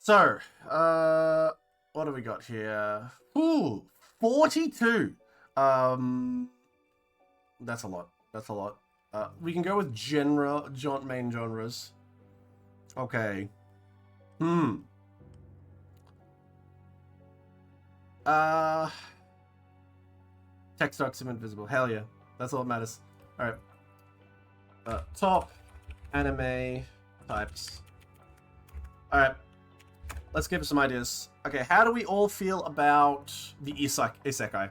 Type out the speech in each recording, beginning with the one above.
So, what do we got here? Ooh, 42. That's a lot. That's a lot. We can go with main genres. Okay. Text docs invisible. Hell yeah. That's all that matters. Alright. Top anime types. Alright. Let's give us some ideas. Okay, how do we all feel about the isekai?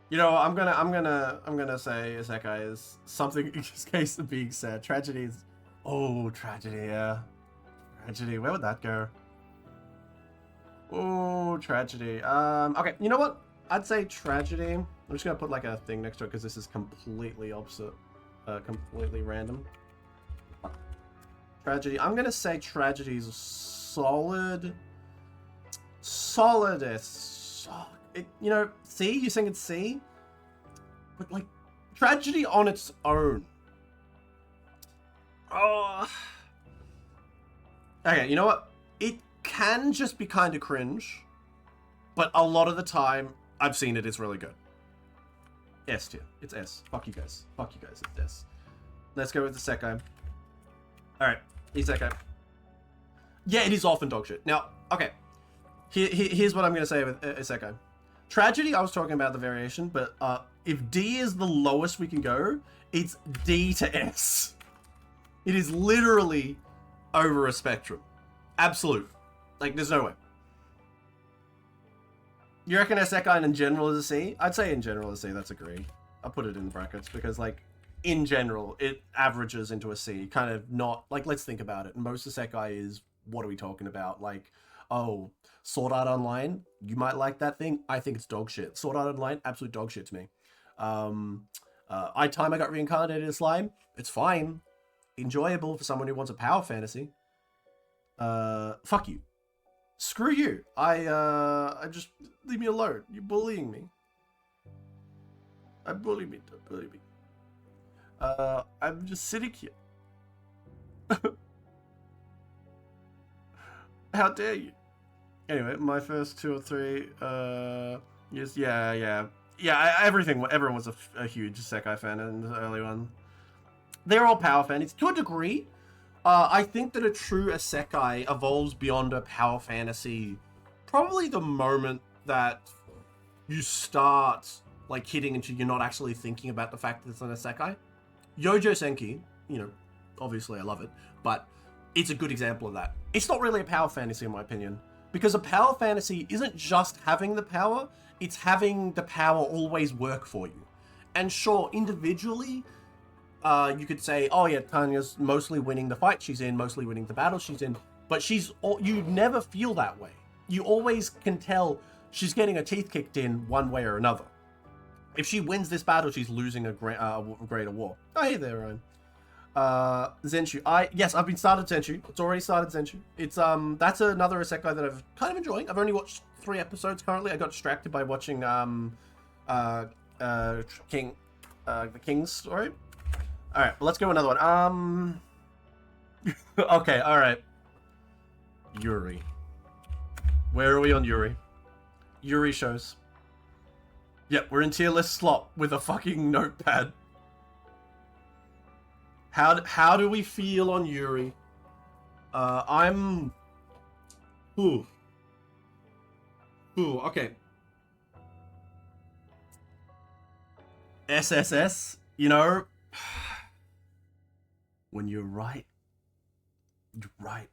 You know, I'm gonna say isekai is something in case of being sad. Tragedy is, oh, tragedy, yeah, tragedy. Where would that go? Oh, tragedy. Okay, you know what? I'd say tragedy. I'm just gonna put like a thing next to it because this is completely opposite, completely random. Tragedy. I'm gonna say tragedy is solid. Solidest. You know, C? You think it's C? But, like, tragedy on its own. Oh. Okay, you know what? It can just be kind of cringe. But a lot of the time, I've seen it, it's really good. S tier. It's S. Fuck you guys. Fuck you guys. It's S. Let's go with the Isekai. Alright. Isekai. Yeah, it is often dog shit. Now, okay. Here's what I'm going to say with Isekai. Tragedy, I was talking about the variation, but if D is the lowest we can go, it's D to S. It is literally over a spectrum. Absolute. Like, there's no way. You reckon Isekai in general is a C? I'd say in general is a C, that's agree. I'll put it in the brackets because, like, in general, it averages into a C. Kind of not, like, let's think about it. Most Isekai is, what are we talking about? Like, oh, Sword Art Online, you might like that thing. I think it's dog shit. Sword Art Online, absolute dog shit to me. I got reincarnated as slime. It's fine. Enjoyable for someone who wants a power fantasy. Fuck you. Screw you. I just leave me alone. You're bullying me. Bully me. Don't bully me. I'm just sitting here. How dare you? Anyway, my first 2 or 3, yes, yeah. Everyone was a huge Isekai fan in the early one. They're all power fans to a degree. I think that a true Isekai evolves beyond a power fantasy probably the moment that you start like hitting into you're not actually thinking about the fact that it's an Isekai. Yojo Senki, you know, obviously I love it, but it's a good example of that. It's not really a power fantasy in my opinion. Because a power fantasy isn't just having the power, it's having the power always work for you. And sure, individually, you could say, oh yeah, Tanya's mostly winning the fight she's in, mostly winning the battle she's in, but you never feel that way. You always can tell she's getting her teeth kicked in one way or another. If she wins this battle, she's losing a greater war. Oh, hey there, Ryan. Zenshu. I've been started Zenshu. It's already started Zenshu. It's that's another Isekai that I've kind of enjoying. I've only watched 3 episodes currently. I got distracted by watching the King's story. All right, well, let's go another one. Okay, all right. Yuri. Where are we on Yuri? Yuri shows. Yep, we're in tier list slot with a fucking notepad. How do we feel on Yuri? Okay. SSS, you know, when you're right, you're right.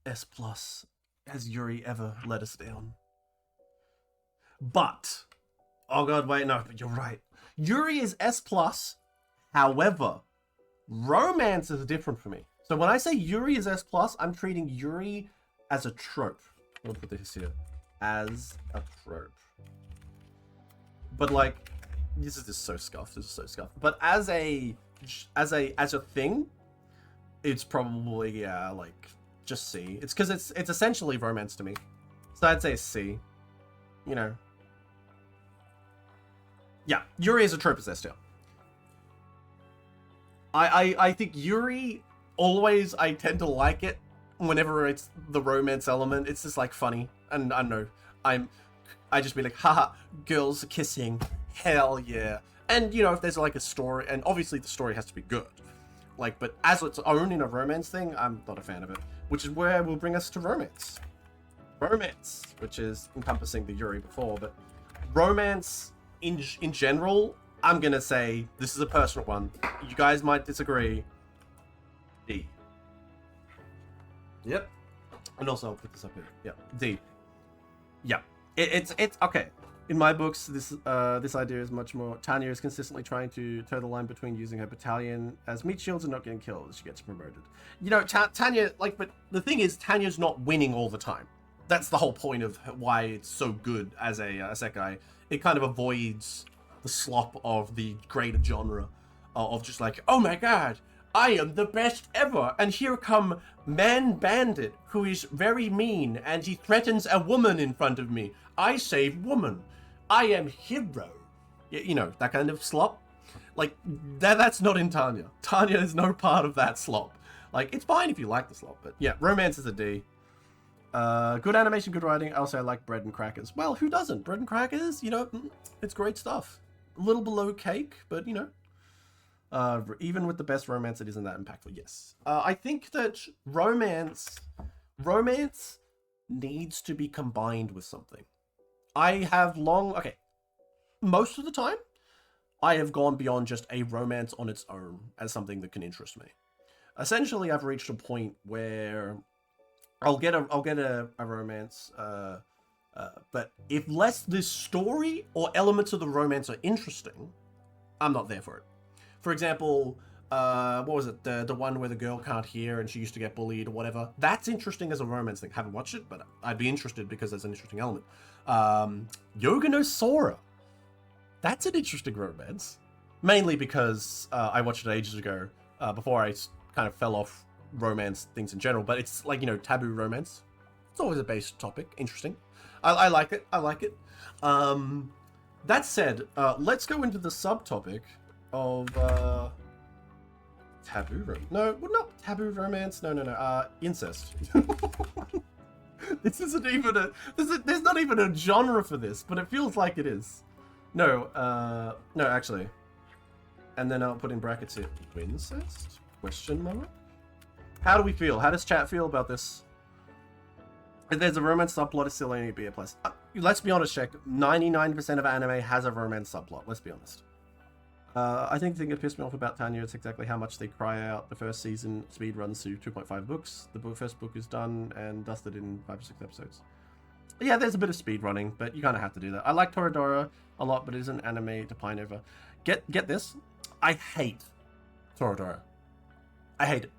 S+, has Yuri ever let us down? But, oh god, wait, no, but you're right. Yuri is S+, however, romance is different for me. So when I say Yuri is S+, I'm treating Yuri as a trope. I'll put this here. As a trope. But like, this is just so scuffed. This is so scuffed. But as a thing, it's probably, yeah, like, just C. It's because it's essentially romance to me. So I'd say C. You know. Yeah, Yuri as a trope is S tier. I think Yuri always I tend to like it whenever it's the romance element. It's just like funny, and I don't know, I just be like, haha, girls kissing, hell yeah. And you know, if there's like a story, and obviously the story has to be good, like, but as its own in a romance thing, I'm not a fan of it. Which is where will bring us to romance. Romance, which is encompassing the Yuri before, but romance in general, I'm gonna say this is a personal one. You guys might disagree. D. Yep. And also I'll put this up here. Yeah. D. Yeah. It's okay. In my books, this idea is much more. Tanya is consistently trying to toe the line between using her battalion as meat shields and not getting killed as she gets promoted. You know, Tanya, like, but the thing is, Tanya's not winning all the time. That's the whole point of why it's so good as a Isekai. It kind of avoids the slop of the greater genre of just like, oh my god, I am the best ever, and here come Man Bandit, who is very mean, and he threatens a woman in front of me. I save woman. I am hero. You know, that kind of slop. Like, that's not in Tanya. Tanya is no part of that slop. Like, it's fine if you like the slop, but yeah, romance is a D. Good animation, good writing. Also, I like bread and crackers. Well, who doesn't? Bread and crackers, you know, it's great stuff. A little below cake, but you know, even with the best romance, it isn't that impactful. Yes. I think that romance needs to be combined with something. Okay, most of the time, I have gone beyond just a romance on its own as something that can interest me. Essentially, I've reached a point where I'll get a romance, but if less this story or elements of the romance are interesting, I'm not there for it. For example, what was it? The one where the girl can't hear and she used to get bullied or whatever. That's interesting as a romance thing. Haven't watched it, but I'd be interested because there's an interesting element. Yoga no Sora. That's an interesting romance. Mainly because I watched it ages ago, before I kind of fell off romance things in general. But it's like, you know, taboo romance. It's always a base topic. Interesting. I like it. I like it. That said, let's go into the subtopic of taboo romance. No, not taboo romance. No. Incest. This isn't even there's not even a genre for this, but it feels like it is. No, actually. And then I'll put in brackets here. Incest? Question mark? How do we feel? How does chat feel about this? If there's a romance subplot, it's still only be a plus. Let's be honest, check. 99% of anime has a romance subplot. Let's be honest. I think the thing that pissed me off about Tanya is exactly how much they cry out. The first season speed runs through 2.5 books. The first book is done and dusted in 5 or 6 episodes. Yeah, there's a bit of speed running, but you kind of have to do that. I like Toradora a lot, but it is an anime to pine over. Get this. I hate Toradora. I hate it.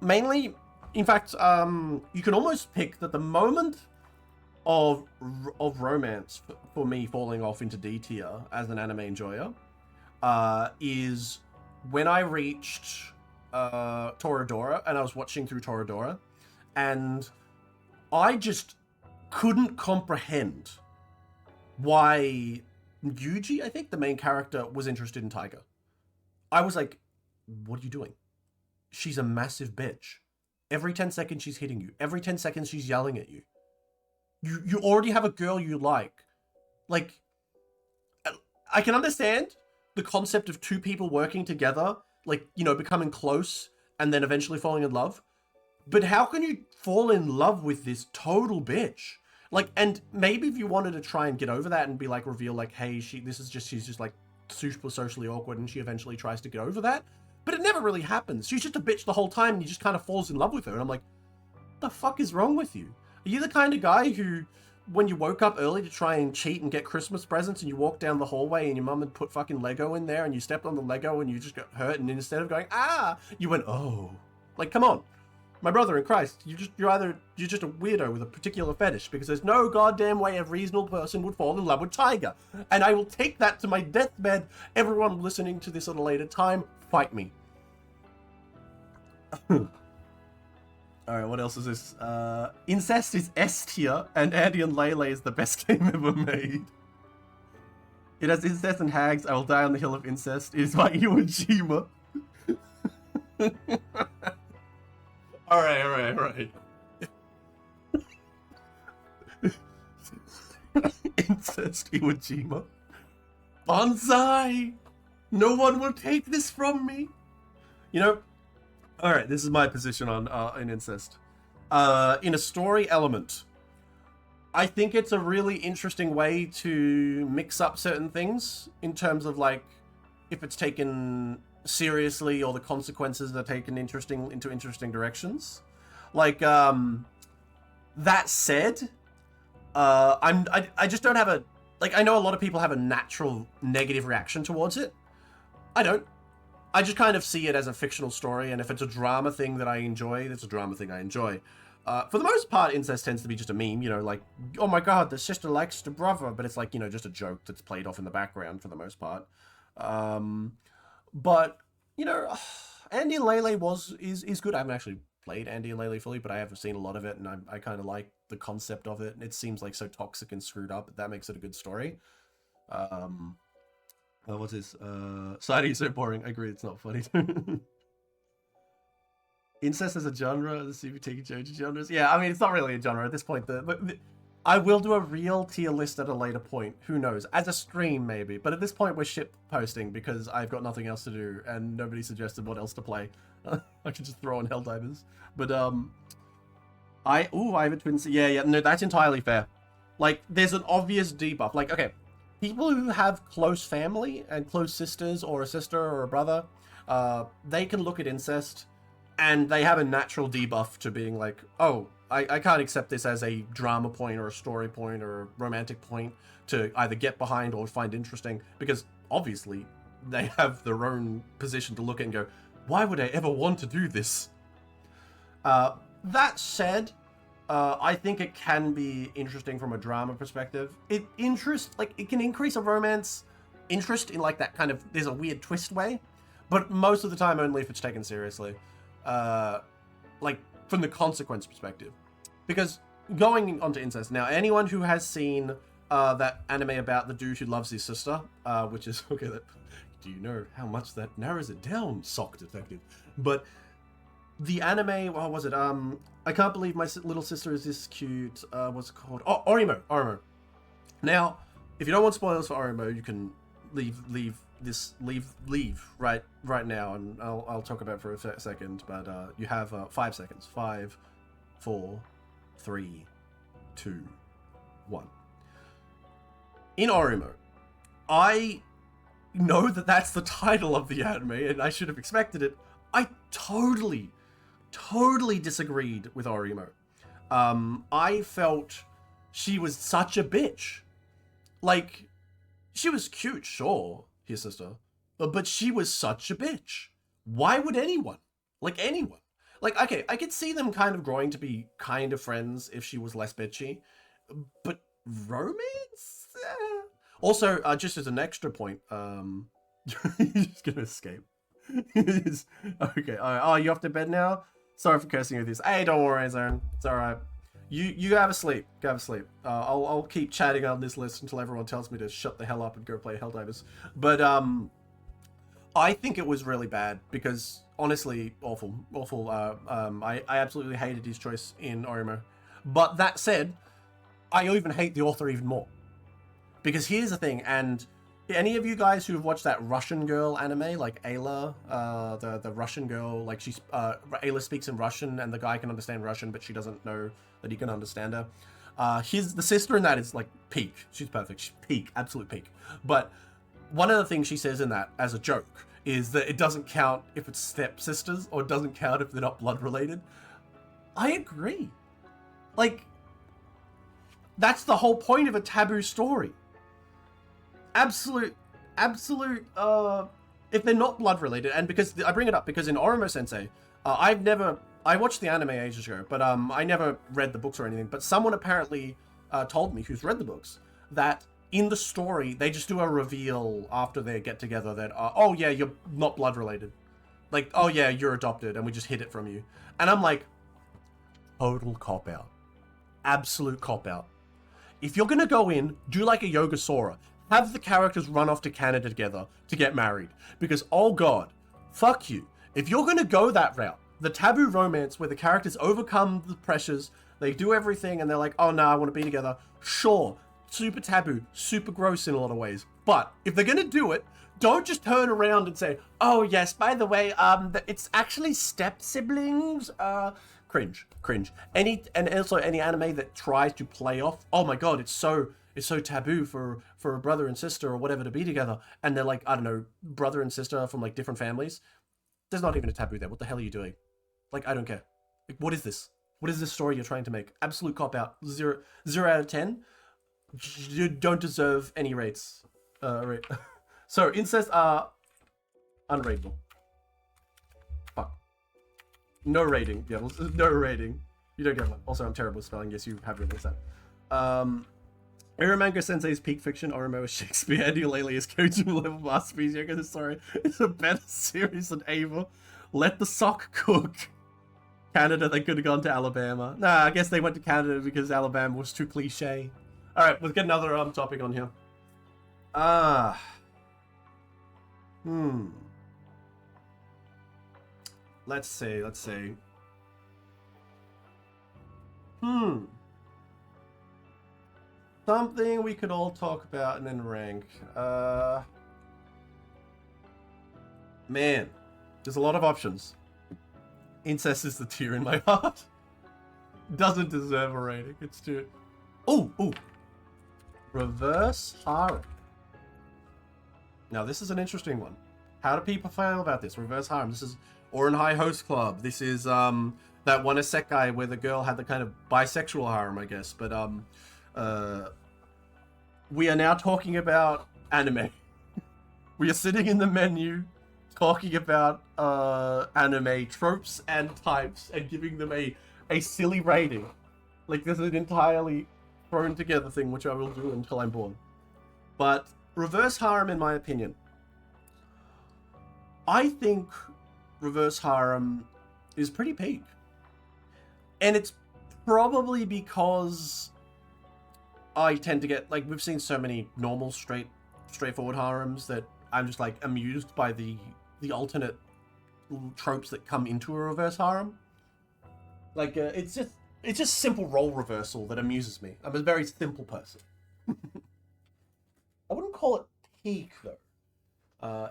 Mainly, in fact, you can almost pick that the moment of romance for me falling off into D tier as an anime enjoyer is when I reached Toradora and I was watching through Toradora, and I just couldn't comprehend why Yuji, I think the main character, was interested in Tiger. I was like, what are you doing? She's a massive bitch. Every 10 seconds she's hitting you. Every 10 seconds she's yelling at you. You already have a girl you like. Like, I can understand the concept of two people working together, like, you know, becoming close and then eventually falling in love. But how can you fall in love with this total bitch? Like, and maybe if you wanted to try and get over that and be like, reveal like, hey, she's just like super socially awkward and she eventually tries to get over that. But it never really happens. She's just a bitch the whole time and he just kind of falls in love with her. And I'm like, what the fuck is wrong with you? Are you the kind of guy who, when you woke up early to try and cheat and get Christmas presents and you walked down the hallway and your mum had put fucking Lego in there and you stepped on the Lego and you just got hurt, and instead of going, ah, you went, oh. Like, come on. My brother in Christ, you're just a weirdo with a particular fetish, because there's no goddamn way a reasonable person would fall in love with Tiger. And I will take that to my deathbed. Everyone listening to this at a later time, fight me. Alright, what else is this? Incest is S tier, and Andy and Lele is the best game ever made. It has incest and hags. I will die on the hill of incest. It is by Iwo Jima. All right. Incest Iwo Jima. Bonsai! No one will take this from me. You know, all right, this is my position on in incest. In a story element, I think it's a really interesting way to mix up certain things in terms of like if it's taken seriously or the consequences are taken into interesting directions. Like that said, I just don't have a like I know a lot of people have a natural negative reaction towards it. I don't. I just kind of see it as a fictional story, and if it's a drama thing that I enjoy, it's a drama thing I enjoy. For the most part, incest tends to be just a meme, you know, like, oh my god, the sister likes the brother, but it's like, you know, just a joke that's played off in the background for the most part. But, you know, Andy and Lele is good. I haven't actually played Andy and Lele fully, but I have seen a lot of it, and I kind of like the concept of it. It seems like so toxic and screwed up, that makes it a good story. What's this? Society is so boring. I agree, it's not funny. Incest as a genre, the CBT JoJo genres. Yeah, I mean, it's not really a genre at this point. But I will do a real tier list at a later point. Who knows? As a stream, maybe. But at this point, we're shit posting because I've got nothing else to do and nobody suggested what else to play. I could just throw on Helldivers. But, I have a twin. Yeah, no, that's entirely fair. Like, there's an obvious debuff. Like, okay, people who have close family and close sisters or a sister or a brother, they can look at incest and they have a natural debuff to being like, oh, I can't accept this as a drama point or a story point or a romantic point to either get behind or find interesting, because obviously they have their own position to look at and go, why would I ever want to do this? That said, I think it can be interesting from a drama perspective. It can increase a romance interest in like that kind of, there's a weird twist way, but most of the time only if it's taken seriously. Like from the consequence perspective, because going onto incest now, anyone who has seen that anime about the dude who loves his sister, which is okay, do you know how much that narrows it down, Sock Detective? But the anime, what was it? I can't believe my little sister is this cute. What's it called? Oh, Orimo. Now, if you don't want spoilers for Orimo, you can leave right now, and I'll talk about it for a second. But you have 5 seconds. 5, 4, 3, 2, 1. In Orimo, I know that that's the title of the anime, and I should have expected it. I totally disagreed with Orimo. I felt she was such a bitch. Like, she was cute, sure, his sister, but she was such a bitch. Why would anyone? Like, okay, I could see them kind of growing to be kind of friends if she was less bitchy, but romance? Also, just as an extra point, you're just gonna escape. Okay, oh, you off to bed now? Sorry for cursing you with this. Hey, don't worry, Zone. It's alright. You have a sleep. Go have a sleep. I'll keep chatting on this list until everyone tells me to shut the hell up and go play Helldivers. But I think it was really bad because honestly, awful. I absolutely hated his choice in Orimo. But that said, I even hate the author even more. Because here's the thing, and any of you guys who've watched that Russian girl anime, like Ayla, the Russian girl, like Ayla speaks in Russian and the guy can understand Russian, but she doesn't know that he can understand her. The sister in that is like peak. She's perfect. She's peak, absolute peak. But one of the things she says in that as a joke is that it doesn't count if it's stepsisters or it doesn't count if they're not blood related. I agree. Like, that's the whole point of a taboo story. Absolute, if they're not blood related, and because I bring it up because in Orimo Sensei, I watched the anime ages ago, but I never read the books or anything, but someone apparently told me, who's read the books, that in the story, they just do a reveal after they get together that, oh yeah, you're not blood related. Like, oh yeah, you're adopted, and we just hid it from you. And I'm like, total cop-out. Absolute cop-out. If you're gonna go in, do like a Yoga Sora. Have the characters run off to Canada together to get married. Because, oh god, fuck you. If you're gonna go that route, the taboo romance where the characters overcome the pressures, they do everything, and they're like, oh no, I want to be together. Sure, super taboo, super gross in a lot of ways. But if they're gonna do it, don't just turn around and say, oh yes, by the way, it's actually step siblings. Cringe. And also any anime that tries to play off, oh my god, it's so taboo for a brother and sister or whatever to be together, and they're like, I don't know, brother and sister from like different families. There's not even a taboo there. What the hell are you doing? Like, I don't care. Like, what is this? What is this story you're trying to make? Absolute cop out. 0 out of 10. You don't deserve any rates. So incest are unrateable. Fuck. No rating. Yeah, no rating. You don't get one. Also, I'm terrible at spelling. Yes, you have realized that. Uramango Sensei's peak fiction, Oromo is Shakespeare, and Eulele is Kojima level masterpiece. Yoga the story is a better series than Ava. Let the sock cook. Canada, they could have gone to Alabama. Nah, I guess they went to Canada because Alabama was too cliche. Alright, let's get another topic on here. Let's see. Something we could all talk about and then rank. Man, there's a lot of options. Incest is the tear in my heart. Doesn't deserve a rating. It's too... Ooh. Reverse harem. Now, this is an interesting one. How do people feel about this? Reverse harem. This is Oran High Host Club. This is that one isekai where the girl had the kind of bisexual harem, I guess. But we are now talking about anime. We are sitting in the menu talking about anime tropes and types and giving them a silly rating. Like, this is an entirely thrown together thing, which I will do until I'm bored. But reverse harem, in my opinion, I think reverse harem is pretty peak. And it's probably because I tend to get, like, we've seen so many normal, straightforward harems that I'm just, like, amused by the alternate tropes that come into a reverse harem. Like, it's just simple role reversal that amuses me. I'm a very simple person. I wouldn't call it peak, though.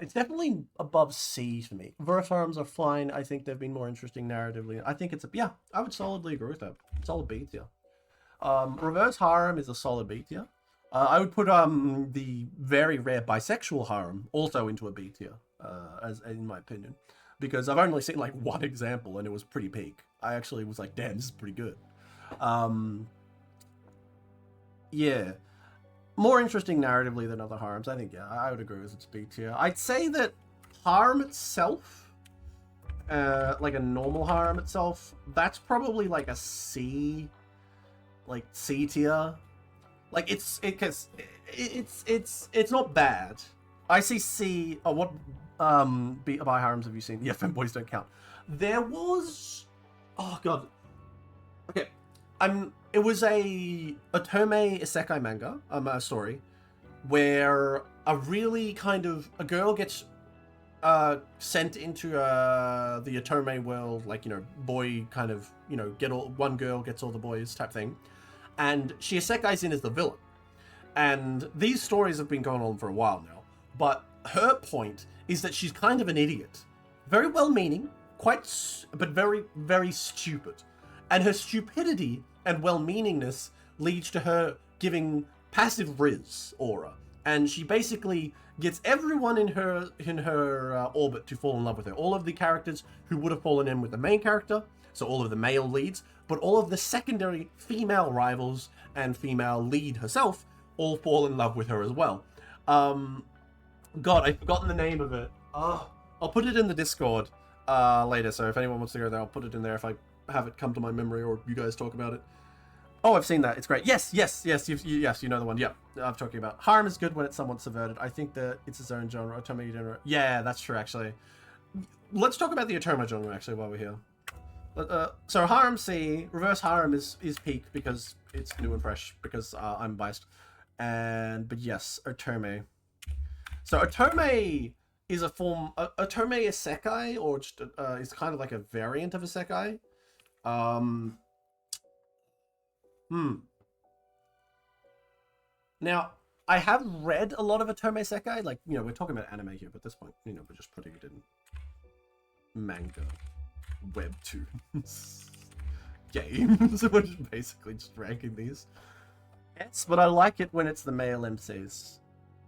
It's definitely above C for me. Reverse harems are fine. I think they've been more interesting narratively. I think it's yeah, I would solidly agree with that. Solid B tier. Reverse harem is a solid B tier. I would put the very rare bisexual harem also into a B tier, as in my opinion, because I've only seen like one example and it was pretty peak. I actually was like, damn, this is pretty good. Yeah, more interesting narratively than other harems. I think, yeah, I would agree with its B tier. I'd say that harem itself, like a normal harem itself, that's probably like a C, like C tier. Like it's not bad. I see C. Oh, what by harems have you seen? Yeah, femboys don't count. There was, oh god, okay, it was a Otome isekai manga, a story, where a really kind of a girl gets sent into the Otome world, like, you know, boy kind of, you know, one girl gets all the boys type thing. And she isekais in as the villain. And these stories have been going on for a while now. But her point is that she's kind of an idiot. Very well-meaning, but very, very stupid. And her stupidity and well-meaningness leads to her giving passive Riz aura. And she basically gets everyone in her orbit to fall in love with her. All of the characters who would have fallen in with the main character, so all of the male leads, but all of the secondary female rivals and female lead herself all fall in love with her as well. God, I've forgotten the name of it. I'll put it in the Discord later, so if anyone wants to go there, I'll put it in there if I have it come to my memory or you guys talk about it. Oh, I've seen that. It's great. Yes, you know the one. Yeah, I'm talking about. Harem is good when it's somewhat subverted. I think that it's its own genre. Otome genre. Yeah, that's true, actually. Let's talk about the Otome genre, actually, while we're here. So harem C, reverse harem is peak because it's new and fresh, because I'm biased. But yes, Otome. So Otome is a form. A tome isekai, or just is kind of like a variant of isekai. Um, hmm. Now, I have read a lot of Otome Isekai. Like, we're talking about anime here, but at this point, we're just putting it in manga, webtoons, games. We're just basically just ranking these. Yes, but I like it when it's the male MCs.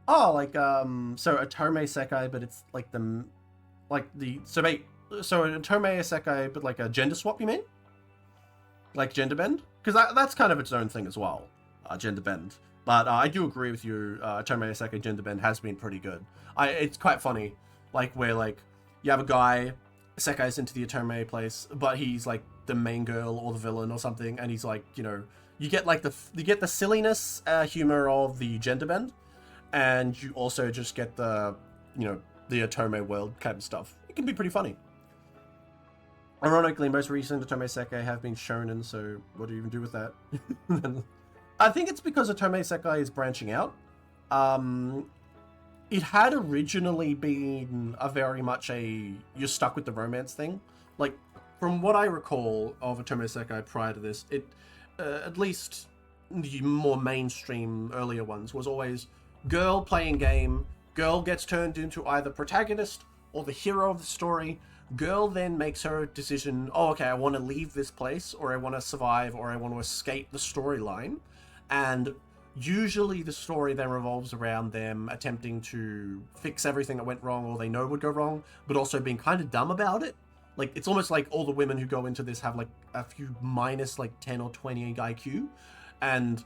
Oh, like, so Otome Isekai, but it's like so an Otome Isekai, but like a gender swap, you mean? Like gender bend? Because that's kind of its own thing as well, gender bend. But I do agree with you. Otome Isekai gender bend has been pretty good. It's quite funny, like where like you have a guy, Sekai's into the Otome place, but he's like the main girl or the villain or something, and he's like, you get like the silliness, humor of the gender bend, and you also just get the, the Otome world kind of stuff. It can be pretty funny. Ironically, most recent Otome Isekai have been shonen, so what do you even do with that? I think it's because Otome Isekai is branching out. It had originally been a very much you're stuck with the romance thing. Like, from what I recall of Otome Isekai prior to this, it, at least the more mainstream earlier ones, was always girl playing game, girl gets turned into either protagonist or the hero of the story. Girl then makes her decision, oh, okay, I want to leave this place, or I want to survive, or I want to escape the storyline. And usually the story then revolves around them attempting to fix everything that went wrong or they know would go wrong, but also being kind of dumb about it. Like, it's almost like all the women who go into this have like a few minus like 10 or 20 IQ, and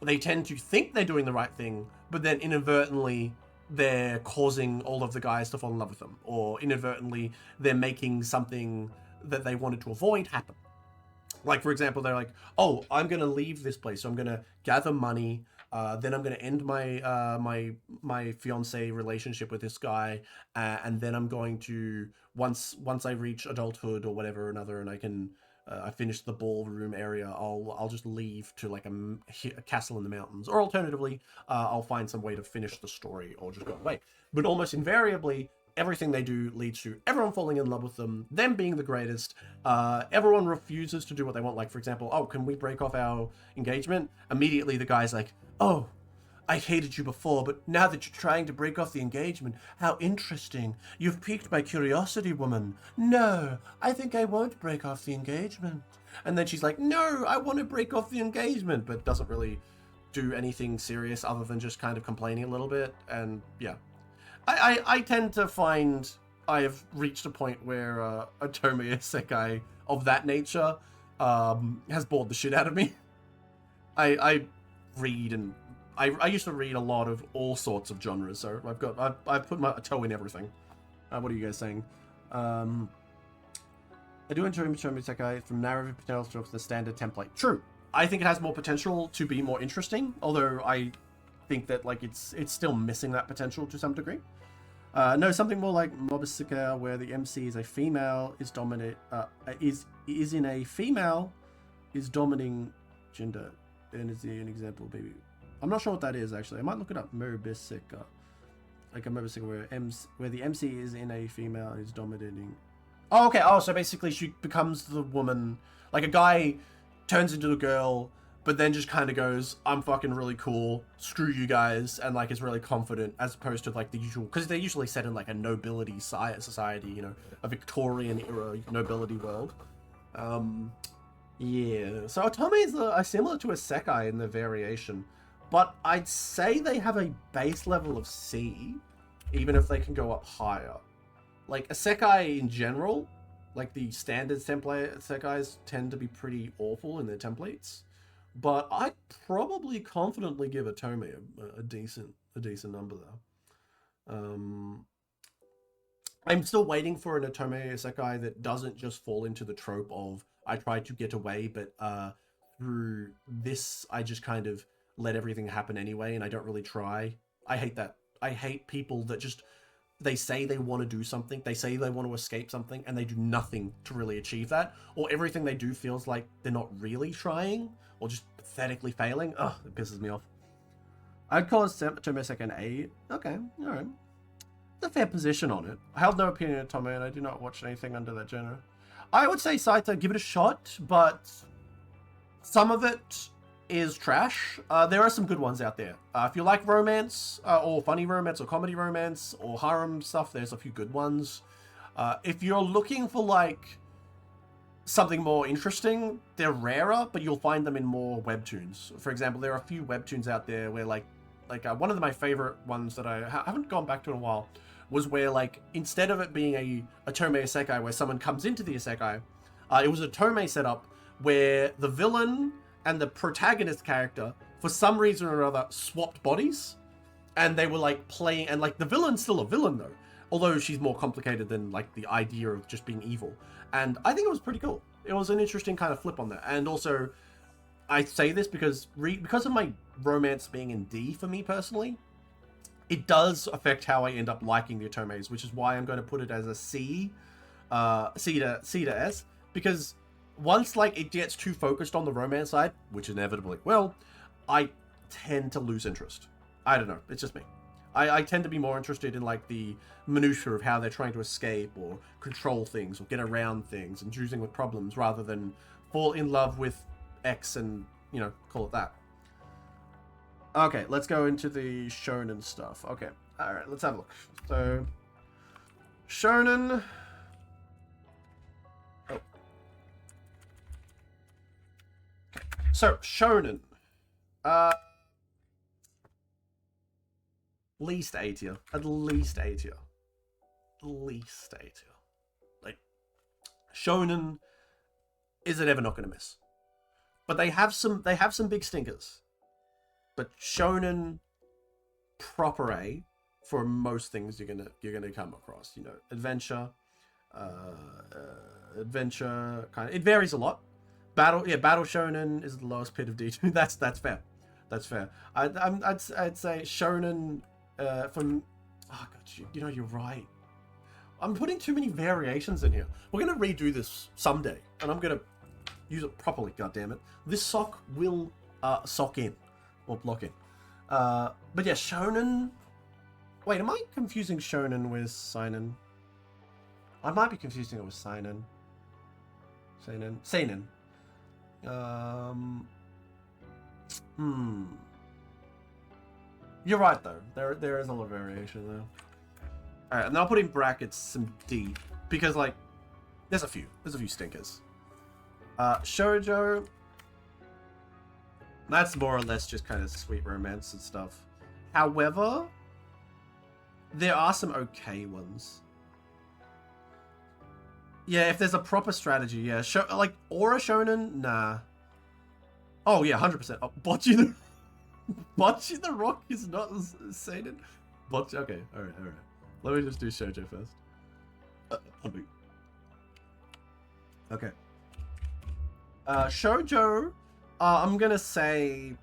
they tend to think they're doing the right thing, but then inadvertently they're causing all of the guys to fall in love with them, or inadvertently they're making something that they wanted to avoid happen. Like, for example, they're like, oh, I'm going to leave this place, so I'm going to gather money, then I'm going to end my fiance relationship with this guy, and then I'm going to, once I reach adulthood or whatever or another, and I finish the ballroom area, I'll just leave to like a castle in the mountains, or alternatively, I'll find some way to finish the story or just go away. But almost invariably, everything they do leads to everyone falling in love with them being the greatest. Everyone refuses to do what they want. Like, for example, oh, can we break off our engagement? Immediately the guy's like, oh, I hated you before, but now that you're trying to break off the engagement, how interesting. You've piqued my curiosity, woman. No, I think I won't break off the engagement. And then she's like, no, I want to break off the engagement, but doesn't really do anything serious other than just kind of complaining a little bit. And yeah, I tend to find I have reached a point where Otome Isekai of that nature has bored the shit out of me. I read and I used to read a lot of all sorts of genres, so I've put my toe in everything. What are you guys saying? I do enjoy Otome Isekai from narrative potential to the standard template. True. I think it has more potential to be more interesting, although I think that like it's still missing that potential to some degree. No, something more like Nobeta, where the MC is a female, is dominant, is in a female, is dominating gender. And is an example, maybe. I'm not sure what that is actually. I might look it up. Nobeta, like a Nobeta where the MC is in a female and is dominating. Oh, okay. Oh, so basically she becomes the woman. Like a guy turns into a girl, but then just kind of goes, I'm fucking really cool, screw you guys, and like is really confident, as opposed to like the usual, because they're usually set in like a nobility society, a Victorian era nobility world. Yeah, so Otomes are similar to a Isekai in their variation, but I'd say they have a base level of C, even if they can go up higher. Like Isekai in general, like the standard template Isekais tend to be pretty awful in their templates. But I'd probably confidently give Otome a decent number there. I'm still waiting for an Otome Isekai that doesn't just fall into the trope of I tried to get away, but through this I just kind of let everything happen anyway, and I don't really try. I hate that. I hate people that just they say they want to do something, they say they want to escape something, and they do nothing to really achieve that, or everything they do feels like they're not really trying, or just pathetically failing. Ugh, it pisses me off. I'd call Otome Isekai an A. Okay, alright. a fair position on it. I held no opinion on Tommy, and I do not watch anything under that genre. I would say Saito, give it a shot, but some of it is trash. There are some good ones out there. If you like romance, or funny romance, or comedy romance, or harem stuff, there's a few good ones. If you're looking for, like, something more interesting, they're rarer, but you'll find them in more webtoons. For example, there are a few webtoons out there where, like one of my favorite ones that I haven't gone back to in a while was where, like, instead of it being a Tomei isekai where someone comes into the isekai, it was a Tomei setup where the villain and the protagonist character, for some reason or other, swapped bodies, and they were, like, playing, and, like, the villain's still a villain, though, although she's more complicated than, like, the idea of just being evil. And I think it was pretty cool. It was an interesting kind of flip on that. And also, I say this because of my romance being in D for me personally, it does affect how I end up liking the otomes, which is why I'm going to put it as a C, C to S, because once, like, it gets too focused on the romance side, which inevitably will, I tend to lose interest. I don't know, it's just me. I tend to be more interested in, like, the minutiae of how they're trying to escape or control things or get around things and choosing with problems rather than fall in love with X and, you know, call it that. Okay, let's go into the shonen stuff. Okay, alright, let's have a look. So, shonen... Oh. Okay. So, shonen. Least A tier. At least A tier. Least A tier. Like, shonen is it ever not going to miss. But they have some big stinkers. But shonen proper A for most things you're gonna come across. You know, adventure kind of, it varies a lot. Battle shonen is the lowest pit of D2. That's fair. That's fair. I'd say shonen from, oh god, you know, you're right. I'm putting too many variations in here. We're gonna redo this someday, and I'm gonna use it properly. God damn it! This sock will sock in. Or block in. But yeah, shonen... Wait, am I confusing shonen with seinen? I might be confusing it with seinen. Seinen. You're right, though. There is a lot of variation there. Alright, and then I'll put in brackets some D. Because, like, there's a few stinkers. Shoujo... That's more or less just kind of sweet romance and stuff. However, there are some okay ones. Yeah, if there's a proper strategy, yeah. Like, Aura Shonen? Nah. Oh, yeah, 100%. Oh, Bocchi the Rock is not seinen? Bocchi, okay, alright. Let me just do Shoujo first. Okay. Shoujo... I'm gonna say,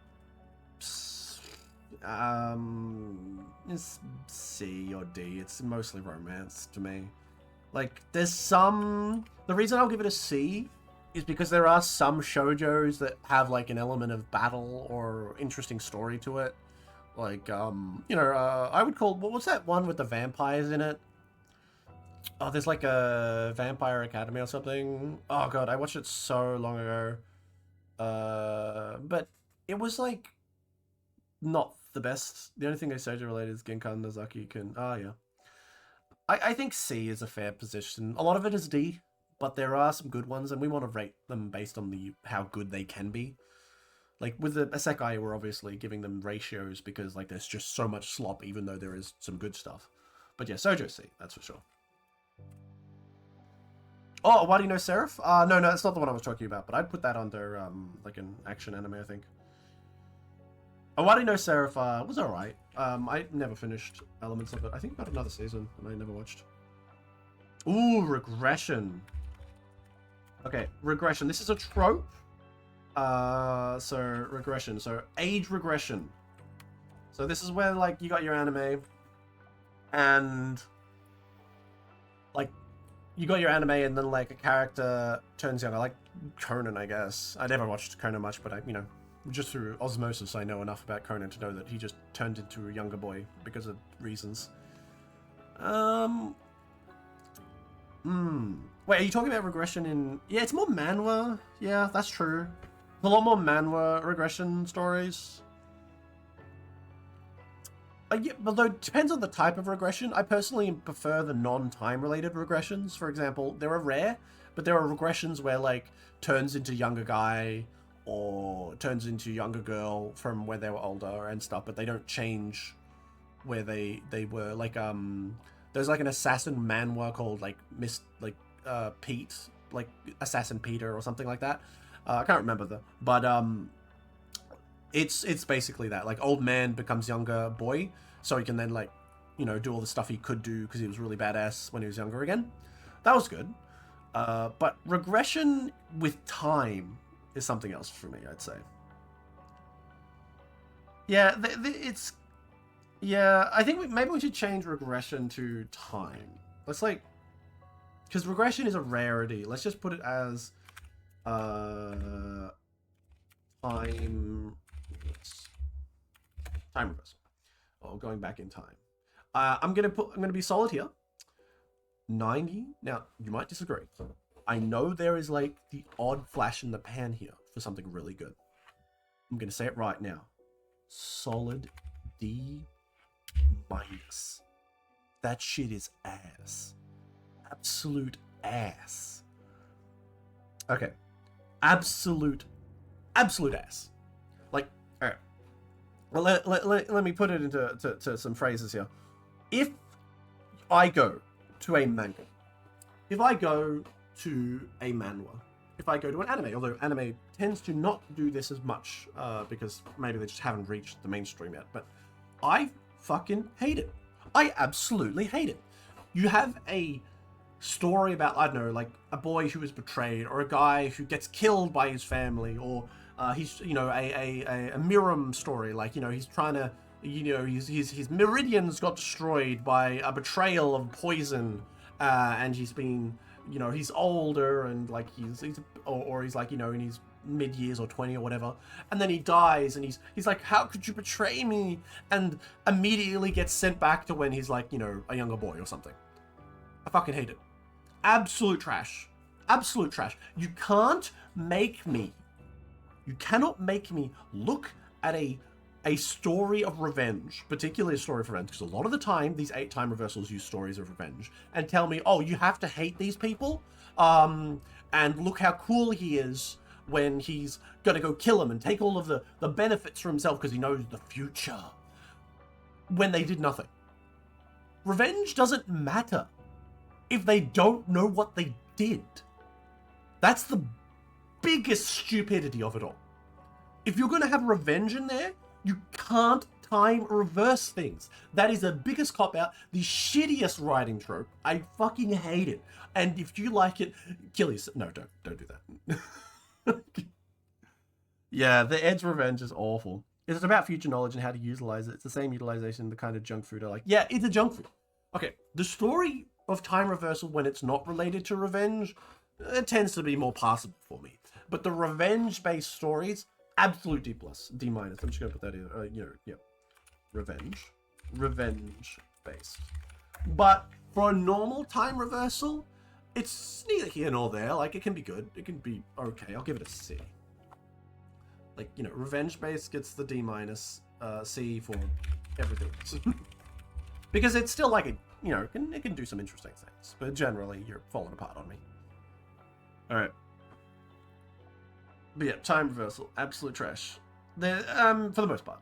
it's C or D. It's mostly romance to me. Like, there's some... The reason I'll give it a C is because there are some shoujos that have, like, an element of battle or interesting story to it. Like, you know, I would call... What was that one with the vampires in it? Oh, there's like a Vampire Academy or something. Oh god, I watched it so long ago. But it was, like, not the best. The only thing they shoujo related is Genkan Nozaki Kun. Ah, yeah. I think C is a fair position. A lot of it is D, but there are some good ones, and we want to rate them based on how good they can be. Like, with the isekai, we're obviously giving them ratios because, like, there's just so much slop, even though there is some good stuff. But yeah, Shoujo C, that's for sure. Oh, Why Do You Know Seraph? No, that's not the one I was talking about, but I'd put that under, like, an action anime, I think. Oh, Why Do You Know Seraph was alright. I never finished elements of it. I think got another season, and I never watched. Ooh, Regression. Okay, Regression. This is a trope. So, Regression. So, age regression. So, this is where, like, you got your anime, and, like, you got your anime and then, like, a character turns younger, like Conan, I guess. I never watched Conan much, but you know, just through osmosis, I know enough about Conan to know that he just turned into a younger boy because of reasons. Um. Wait, are you talking about regression in? Yeah, it's more manhwa. Yeah, that's true. There's a lot more manhwa regression stories. Yeah, although it depends on the type of regression. I personally prefer the non-time related regressions. For example, there are rare, but there are regressions where like turns into younger guy or turns into younger girl from where they were older and stuff, but they don't change where they were. Like there's like an assassin manhwa called like Pete, like Assassin Peter or something like that. I can't remember but it's basically that, like, old man becomes younger boy, so he can then, like, you know, do all the stuff he could do because he was really badass when he was younger again. That was good. But regression with time is something else for me, I'd say. Yeah, it's... Yeah, I think maybe we should change regression to time. Let's, like... Because regression is a rarity. Let's just put it as... Time reversal. Oh, going back in time. I'm gonna be solid here. 90. Now, you might disagree. I know there is like the odd flash in the pan here for something really good. I'm gonna say it right now. Solid D minus. That shit is ass. Absolute ass. Okay. Absolute ass. Like, all right. Well, let me put it into some phrases here. If I go to a manga, if I go to a manhwa, if I go to an anime, although anime tends to not do this as much because maybe they just haven't reached the mainstream yet, but I fucking hate it. I absolutely hate it. You have a story about, I don't know, like a boy who is betrayed, or a guy who gets killed by his family, or he's, you know, a Miram story, like, you know, he's trying to, you know, his meridians got destroyed by a betrayal of poison, and he's been, you know, he's older, and like he's like, you know, in his mid-years or 20 or whatever, and then he dies, and he's like, how could you betray me, and immediately gets sent back to when he's like, you know, a younger boy or something. I fucking hate it. Absolute trash. Absolute trash. You cannot make me look at a story of revenge, particularly a story of revenge, because a lot of the time these 8-time reversals use stories of revenge, and tell me, oh, you have to hate these people, and look how cool he is when he's gonna go kill him and take all of the benefits for himself because he knows the future, when they did nothing. Revenge doesn't matter if they don't know what they did. That's the biggest stupidity of it all. If you're going to have revenge in there, you can't time reverse things. That is the biggest cop-out, the shittiest writing trope. I fucking hate it. And if you like it, kill yourself. No, don't do that. Yeah, the Ed's revenge is awful. It's about future knowledge and how to utilize it. It's the same utilization, the kind of junk food I like. Yeah, it's a junk food. Okay, the story of time reversal when it's not related to revenge, it tends to be more passable for me. But the revenge-based stories, absolute D+, D-. I'm just gonna put that in. You know, yeah, revenge-based. But for a normal time reversal, it's neither here nor there. Like, it can be good, it can be okay. I'll give it a C. Like, you know, revenge-based gets the D-, C for everything else. Because it's still like a, you know, it can do some interesting things, but generally you're falling apart on me. All right. But yeah, time reversal, absolute trash. For the most part.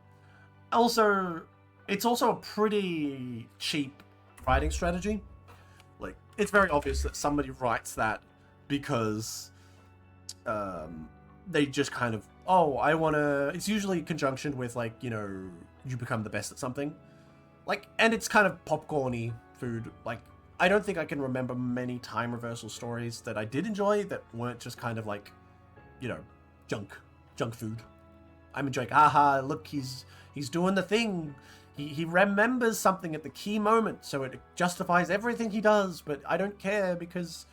Also, it's also a pretty cheap writing strategy. Like, it's very obvious that somebody writes that because they just kind of, oh, I want to... It's usually in conjunction with, like, you know, you become the best at something. Like, and it's kind of popcorny food. Like, I don't think I can remember many time reversal stories that I did enjoy that weren't just kind of like, you know, junk food. I'm enjoying, aha, look, he's doing the thing. He remembers something at the key moment, so it justifies everything he does, but I don't care because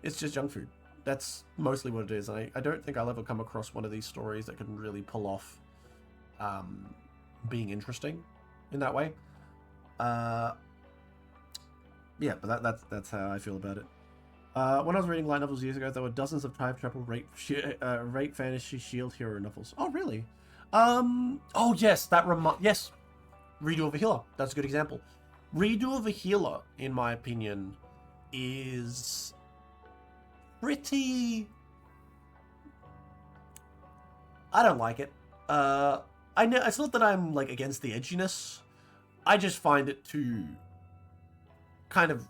it's just junk food. That's mostly what it is. I don't think I'll ever come across one of these stories that can really pull off being interesting in that way. Yeah, but that's how I feel about it. When I was reading light novels years ago, there were dozens of time travel rape fantasy shield hero novels. Oh, really? Oh, yes, yes, Redo of a Healer. That's a good example. Redo of a Healer, in my opinion, is pretty... I don't like it. I know it's not that I'm like against the edginess. I just find it too kind of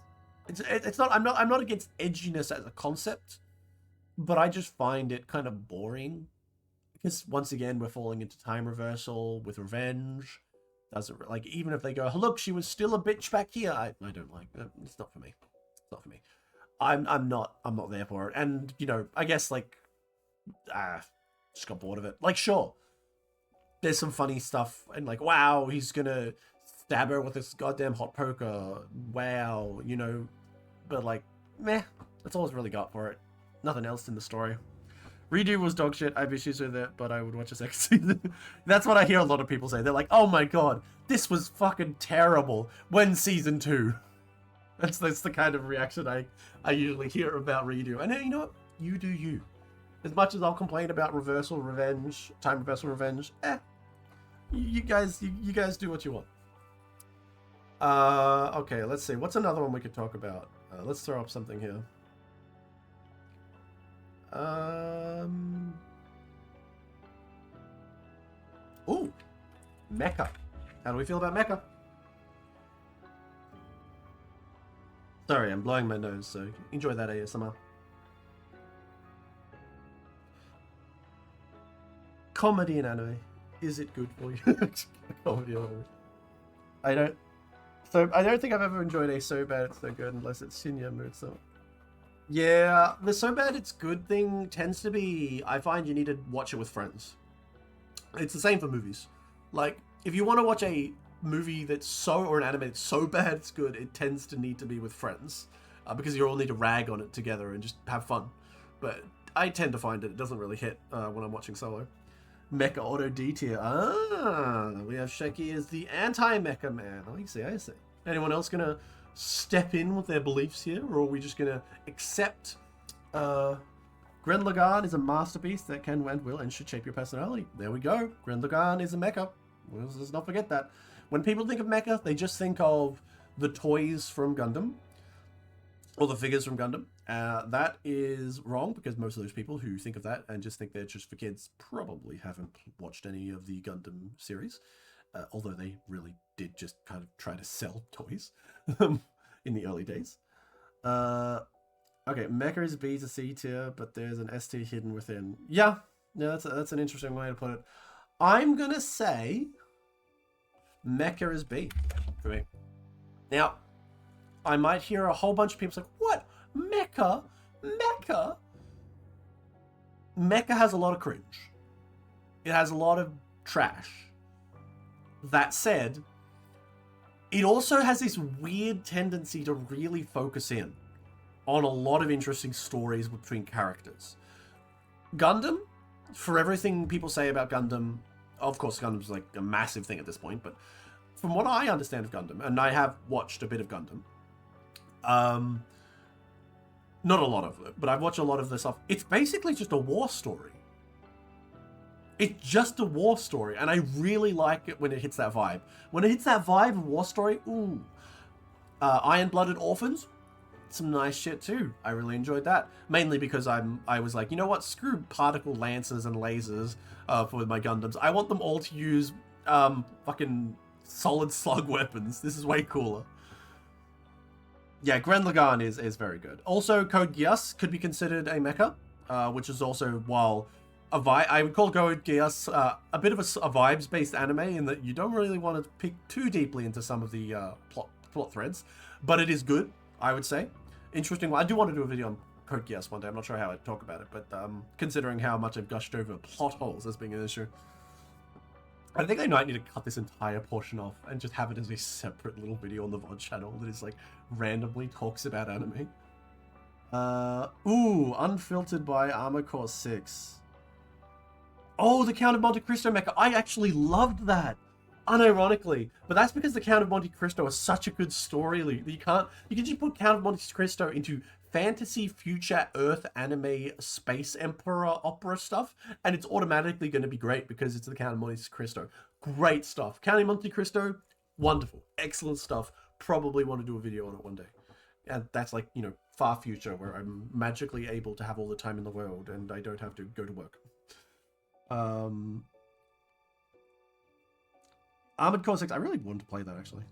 it's not I'm not against edginess as a concept, but I just find it kind of boring because once again we're falling into time reversal with revenge. Doesn't like even if they go, oh, look, she was still a bitch back here. I don't like it. It's not for me. It's not for me. I'm not there for it. And you know, I guess like just got bored of it. Like sure, there's some funny stuff and like wow, he's gonna stab her with this goddamn hot poker. Wow, you know, but like meh, that's all it's really got for it. Nothing else in the story. Redo was dog shit. I have issues with it, but I would watch a second season. That's what I hear a lot of people say. They're like, oh my god, this was fucking terrible. When season 2? That's the kind of reaction I usually hear about Redo. And hey, you know what? You do you. As much as I'll complain about reversal revenge, time reversal revenge, you guys do what you want. Okay, let's see. What's another one we could talk about? Let's throw up something here. Ooh, Mecha. How do we feel about Mecha? Sorry, I'm blowing my nose, so enjoy that ASMR. Comedy in anime. Is it good for you? Comedy in anime. I don't think I've ever enjoyed a so bad it's so good unless it's Shinya Mutsu. Yeah, the so bad it's good thing tends to be, I find you need to watch it with friends. It's the same for movies. Like, if you want to watch a movie or an anime that's so bad it's good, it tends to need to be with friends. Because you all need to rag on it together and just have fun. But I tend to find it doesn't really hit when I'm watching solo. Mecha Auto D tier. We have Sheki as the anti-mecha man. I see. Anyone else gonna step in with their beliefs here, or are we just gonna accept Gren Lagann is a masterpiece that can and will and should shape your personality? There we go. Gren Lagann is a mecha. Let's not forget that. When people think of mecha, they just think of the toys from Gundam or the figures from Gundam. That is wrong, because most of those people who think of that and just think they're just for kids probably haven't watched any of the Gundam series. Although they really did just kind of try to sell toys in the early days. Okay, Mecha is B to C tier, but there's an S tier hidden within. Yeah, that's an interesting way to put it. I'm gonna say Mecha is B for me. Now, I might hear a whole bunch of people say, what? Mecha? Mecha? Mecha has a lot of cringe. It has a lot of trash. That said, it also has this weird tendency to really focus in on a lot of interesting stories between characters. Gundam, for everything people say about Gundam, of course Gundam's like a massive thing at this point, but from what I understand of Gundam, and I have watched a bit of Gundam, not a lot of it, but I've watched a lot of the stuff. It's basically just a war story. It's just a war story, and I really like it when it hits that vibe. When it hits that vibe of war story, ooh. Iron-Blooded Orphans, some nice shit too. I really enjoyed that. Mainly because I was like, you know what? Screw particle lancers and lasers for my Gundams. I want them all to use fucking solid slug weapons. This is way cooler. Yeah, Gren Lagann is very good. Also, Code Geass could be considered a mecha, which is also, while I would call Code Geass a bit of a vibes-based anime in that you don't really want to pick too deeply into some of the plot threads, but it is good, I would say. Interesting. I do want to do a video on Code Geass one day. I'm not sure how I'd talk about it, but considering how much I've gushed over plot holes as being an issue, I think I might need to cut this entire portion off and just have it as a separate little video on the VOD channel that is like randomly talks about anime. Unfiltered by Armor Core 6. Oh, the Count of Monte Cristo mecha. I actually loved that. unironically. But that's because the Count of Monte Cristo is such a good story. You can just put Count of Monte Cristo into fantasy future Earth anime space emperor opera stuff, and it's automatically going to be great because it's the Count of Monte Cristo. Great stuff. Count of Monte Cristo, wonderful, excellent stuff. Probably want to do a video on it one day. And that's like, you know, far future where I'm magically able to have all the time in the world and I don't have to go to work. Armored Core 6, I really wanted to play that actually.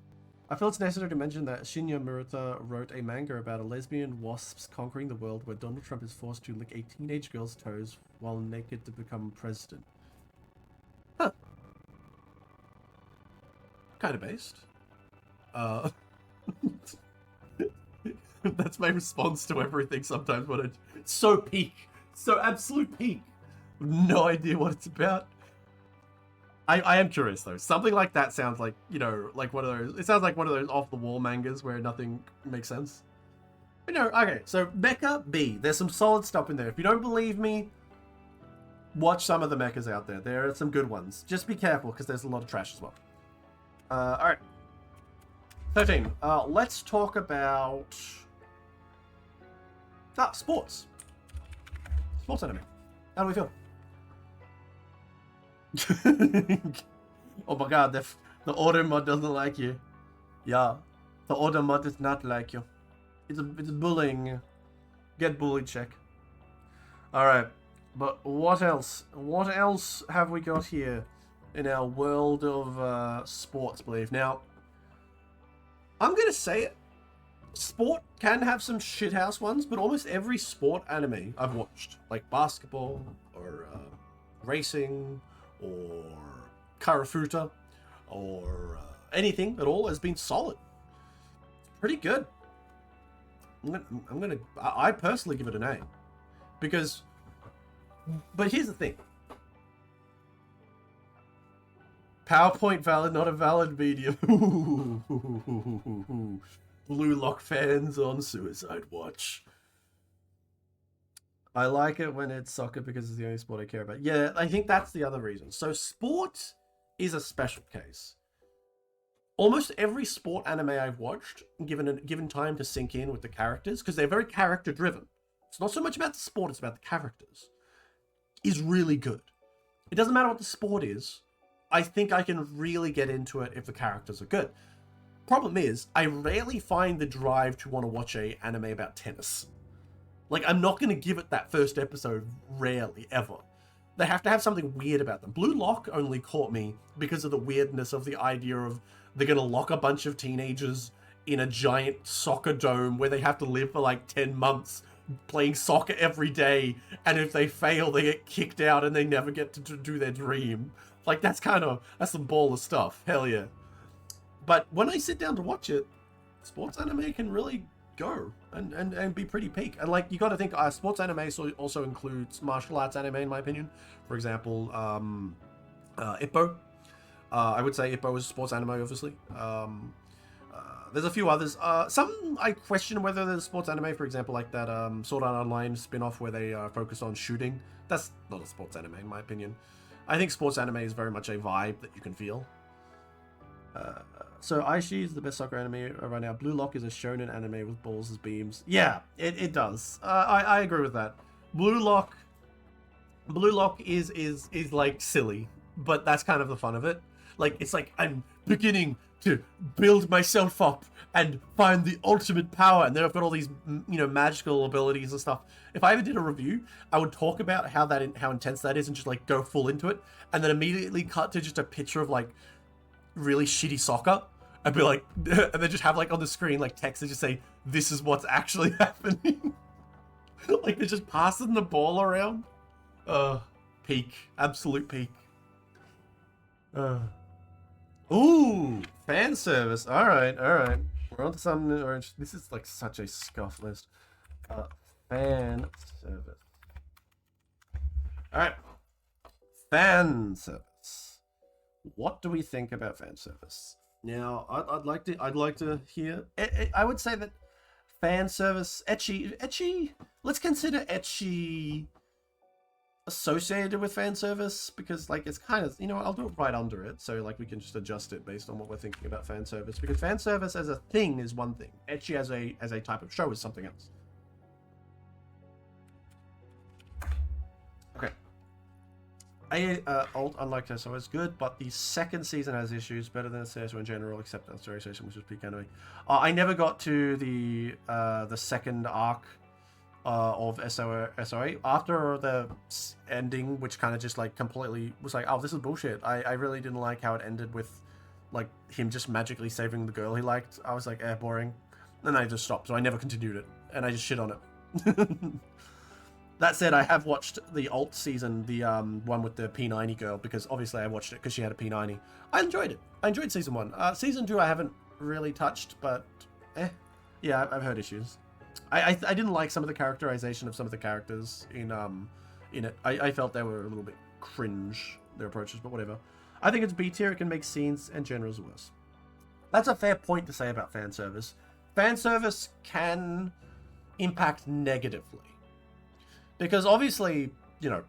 I feel it's necessary to mention that Shinya Murata wrote a manga about a lesbian wasps conquering the world where Donald Trump is forced to lick a teenage girl's toes while naked to become president. Huh. Kind of based. That's my response to everything sometimes when it's so peak. So absolute peak. No idea what it's about. I am curious though. Something like that sounds like, you know, like one of those. It sounds like one of those off-the-wall mangas where nothing makes sense. But no, okay. So Mecha B. There's some solid stuff in there. If you don't believe me, watch some of the mechas out there. There are some good ones. Just be careful because there's a lot of trash as well. All right. 13. Let's talk about sports. Sports anime. How do we feel? Oh my god, the order mod doesn't like you. Yeah, the order mod does not like you. It's bullying. Get bullied, check. Alright, but what else? What else have we got here in our world of sports, believe? Now, I'm gonna say it. Sport can have some shithouse ones, but almost every sport anime I've watched, like basketball or racing or Karafuta or anything at all, has been solid. It's pretty good. I personally give it an A because, but here's the thing. PowerPoint valid, not a valid medium. Blue Lock fans on Suicide Watch. I like it when it's soccer because it's the only sport I care about. Yeah, I think that's the other reason. So sport is a special case. Almost every sport anime I've watched, given time to sink in with the characters, because they're very character driven. It's not so much about the sport, it's about the characters. Is really good. It doesn't matter what the sport is. I think I can really get into it if the characters are good. Problem is, I rarely find the drive to want to watch an anime about tennis. Like, I'm not going to give it that first episode, rarely, ever. They have to have something weird about them. Blue Lock only caught me because of the weirdness of the idea of they're going to lock a bunch of teenagers in a giant soccer dome where they have to live for like 10 months playing soccer every day, and if they fail, they get kicked out and they never get to do their dream. Like, that's some baller stuff. Hell yeah. But when I sit down to watch it, sports anime can really go and be pretty peak. And like, you got to think sports anime also includes martial arts anime, in my opinion. For example, Ippo. I would say Ippo is sports anime, obviously. There's a few others. Some I question whether there's sports anime, for example, like that Sword Art Online spin-off where they focus on shooting. That's not a sports anime, in my opinion. I think sports anime is very much a vibe that you can feel. So Aishi is the best soccer anime right now. Blue Lock is a shonen anime with balls as beams. Yeah, it does. I agree with that. Blue Lock is like silly, but that's kind of the fun of it. Like, it's like I'm beginning to build myself up and find the ultimate power, and then I've got all these, you know, magical abilities and stuff. If I ever did a review, I would talk about how intense that is and just like go full into it, and then immediately cut to just a picture of like really shitty soccer. I'd be like, and then just have like on the screen like text that just say, "This is what's actually happening." Like they're just passing the ball around. Peak, absolute peak. Ooh, fan service. All right. We're on to something orange. This is like such a scuff list. Fan service. All right, fan service. What do we think about fan service? Now, I'd like to hear. I would say that fan service, ecchi. Let's consider ecchi associated with fan service because like it's kind of, you know, I'll do it right under it so like we can just adjust it based on what we're thinking about fan service, because fan service as a thing is one thing, ecchi as a type of show is something else. Okay. Alt, unlike SO, is good, but the second season has issues. Better than SO in general, except that story station, which was peak anime. I never got to the second arc of SOA after the ending, which kind of just like completely was like, oh, this is bullshit. I really didn't like how it ended with like him just magically saving the girl he liked. I was like, boring. And I just stopped, so I never continued it, and I just shit on it. That said, I have watched the alt season, the one with the P90 girl, because obviously I watched it because she had a P90. I enjoyed it. I enjoyed season 1. Season 2 I haven't really touched, but yeah, I've heard issues. I didn't like some of the characterization of some of the characters in it. I felt they were a little bit cringe, their approaches, but whatever. I think it's B tier. It can make scenes and genres worse. That's a fair point to say about fan service. Fan service can impact negatively. Because obviously, you know,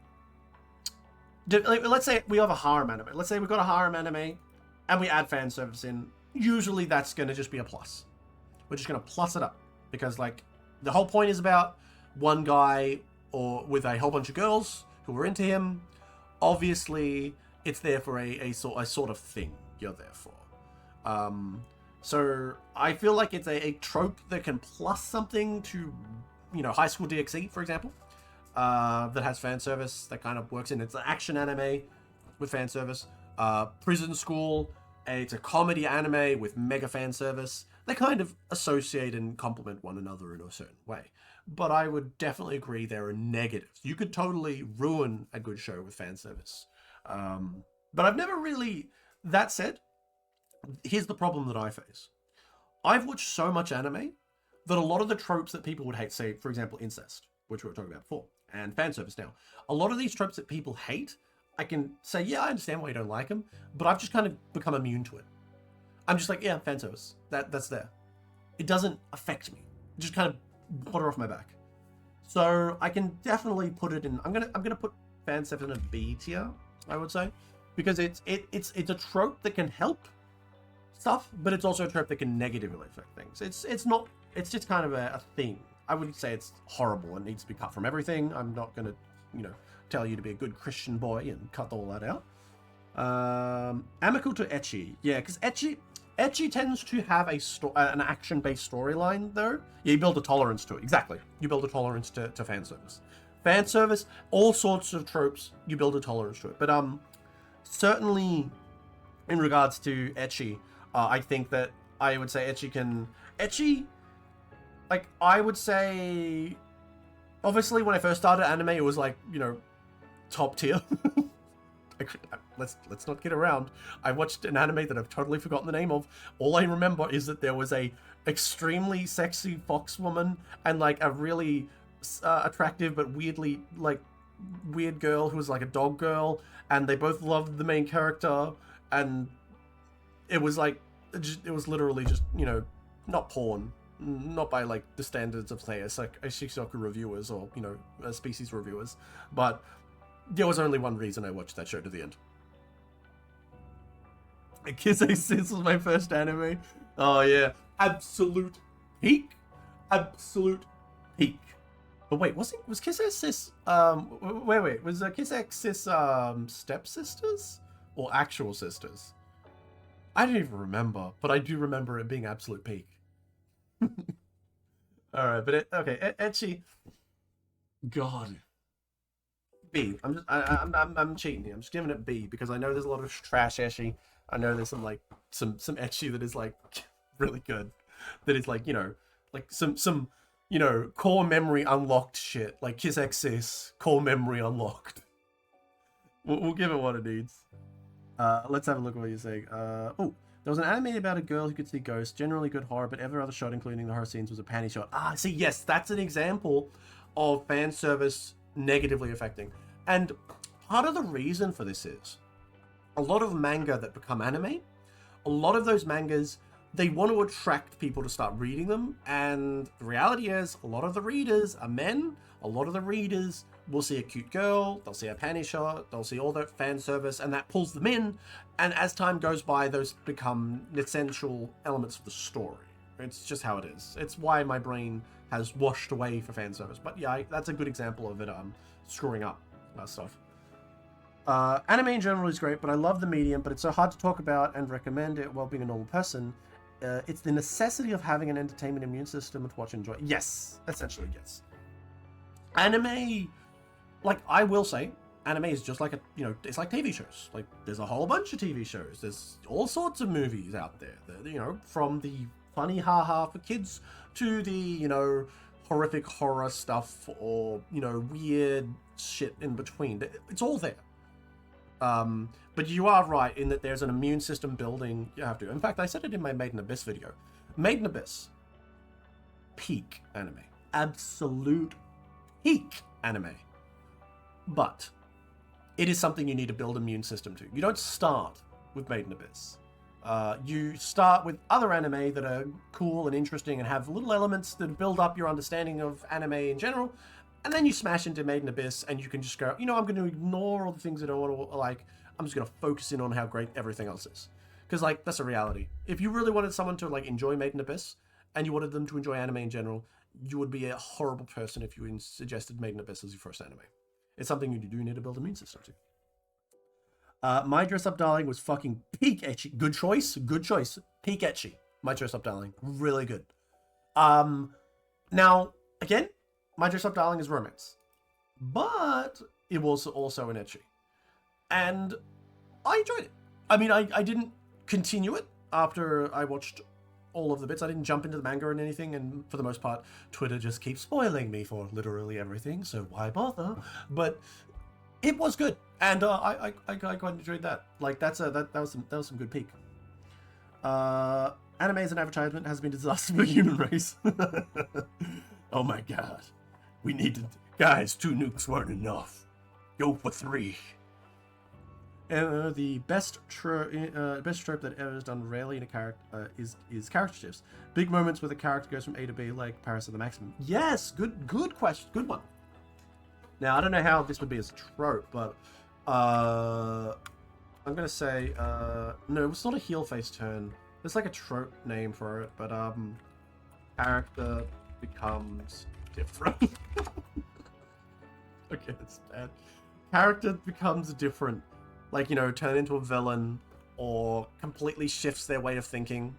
let's say we have a harem anime. Let's say we've got a harem anime and we add fan service in. Usually that's going to just be a plus. We're just going to plus it up. Because, like, the whole point is about one guy or with a whole bunch of girls who are into him. Obviously, it's there for a sort of thing you're there for. So I feel like it's a trope that can plus something to, you know, High School DxE, for example. That has fan service that kind of works in. It's an action anime with fan service. Prison School, it's a comedy anime with mega fan service. They kind of associate and complement one another in a certain way. But I would definitely agree there are negatives. You could totally ruin a good show with fan service. But I've never really... That said, here's the problem that I face. I've watched so much anime that a lot of the tropes that people would hate, say, for example, incest, which we were talking about before, and fan service now. A lot of these tropes that people hate, I can say, yeah, I understand why you don't like them, but I've just kind of become immune to it. I'm just like, yeah, fan service. That's there. It doesn't affect me. It just kind of put it off my back. So I can definitely put it in. I'm gonna put fan service in a B tier, I would say, because it's a trope that can help stuff, but it's also a trope that can negatively affect things. It's just kind of a thing. I wouldn't say it's horrible and needs to be cut from everything. I'm not gonna, you know, tell you to be a good Christian boy and cut all that out. Amical to ecchi, yeah, because ecchi tends to have an action-based storyline, though. Yeah, you build a tolerance to it. Exactly, you build a tolerance to fan service. Fan service, all sorts of tropes, you build a tolerance to it. But certainly, in regards to ecchi, I think that I would say ecchi. Like, I would say, obviously, when I first started anime, it was like, you know, top tier. Let's not get around. I watched an anime that I've totally forgotten the name of. All I remember is that there was a extremely sexy fox woman and like a really attractive but weirdly like weird girl who was like a dog girl, and they both loved the main character, and it was like it was literally just, you know, not porn, not by like the standards of say Shisoku reviewers or, you know, Species reviewers, but there was only one reason I watched that show to the end. Kiss Sis was my first anime. Oh yeah, absolute peak, absolute peak. But wait, was Kiss Sis? Wait, was Kiss Sis stepsisters or actual sisters? I don't even remember, but I do remember it being absolute peak. All right, but okay, ecchi. God. B. I'm cheating here. I'm just giving it B because I know there's a lot of trash ecchi. I know there's some ecchi that is like really good. That is like, you know, like some you know, core memory unlocked shit. Like Kiss X Sis, core memory unlocked. We'll give it what it needs. Let's have a look at what you're saying. Oh, there was an anime about a girl who could see ghosts. Generally good horror, but every other shot, including the horror scenes, was a panty shot. Ah, see, yes, that's an example of fan service negatively affecting. And part of the reason for this is a lot of manga that become anime, a lot of those mangas, they want to attract people to start reading them, and the reality is a lot of the readers are men, a lot of the readers will see a cute girl, they'll see a panty shot, they'll see all that fan service, and that pulls them in. And as time goes by, those become essential elements of the story. It's just how it is. It's why my brain has washed away for fan service. But yeah, that's a good example of it screwing up stuff. Anime in general is great, but I love the medium, but it's so hard to talk about and recommend it while being a normal person. It's the necessity of having an entertainment immune system to watch and enjoy. Yes, essentially, yes. Anime, like, I will say, anime is just like it's like TV shows. Like, there's a whole bunch of TV shows. There's all sorts of movies out there. From the funny haha for kids to the, horrific horror stuff or, weird shit in between. It's all there. But you are right in that there's an immune system building you have to. In fact, I said it in my Made in Abyss video. Made in Abyss, peak anime. Absolute peak anime. But it is something you need to build immune system to. You don't start with Made in Abyss. You start with other anime that are cool and interesting and have little elements that build up your understanding of anime in general. And then you smash into Made in Abyss and you can just go, I'm going to ignore all the things that I want to like. I'm just going to focus in on how great everything else is. Because, that's a reality. If you really wanted someone to, enjoy Made in Abyss and you wanted them to enjoy anime in general, you would be a horrible person if you suggested Made in Abyss as your first anime. It's something you do need to build an immune system to. My Dress Up Darling was fucking peak ecchi. Good choice. Peak ecchi. My Dress Up Darling. Really good. Now, again, My Dress Up Darling is romance. But it was also an ecchi. And I enjoyed it. I mean, I didn't continue it after I watched all of the bits. I didn't jump into the manga and anything, and for the most part, Twitter just keeps spoiling me for literally everything, so why bother? But it was good, and I quite enjoyed that. That was some good peak. Anime as an advertisement has been a disaster for the human race. Oh my god. We needed... Guys, 2 nukes weren't enough. Go for 3. The best trope that ever is done rarely in a character is character shifts. Big moments where the character goes from A to B, like Paris of the Maximum. Yes, good question, good one. Now, I don't know how this would be as a trope, but I'm gonna say no, it's not a heel face turn. There's like a trope name for it, but character becomes different. Okay, that's bad. Character becomes different. Turn into a villain, or completely shifts their way of thinking,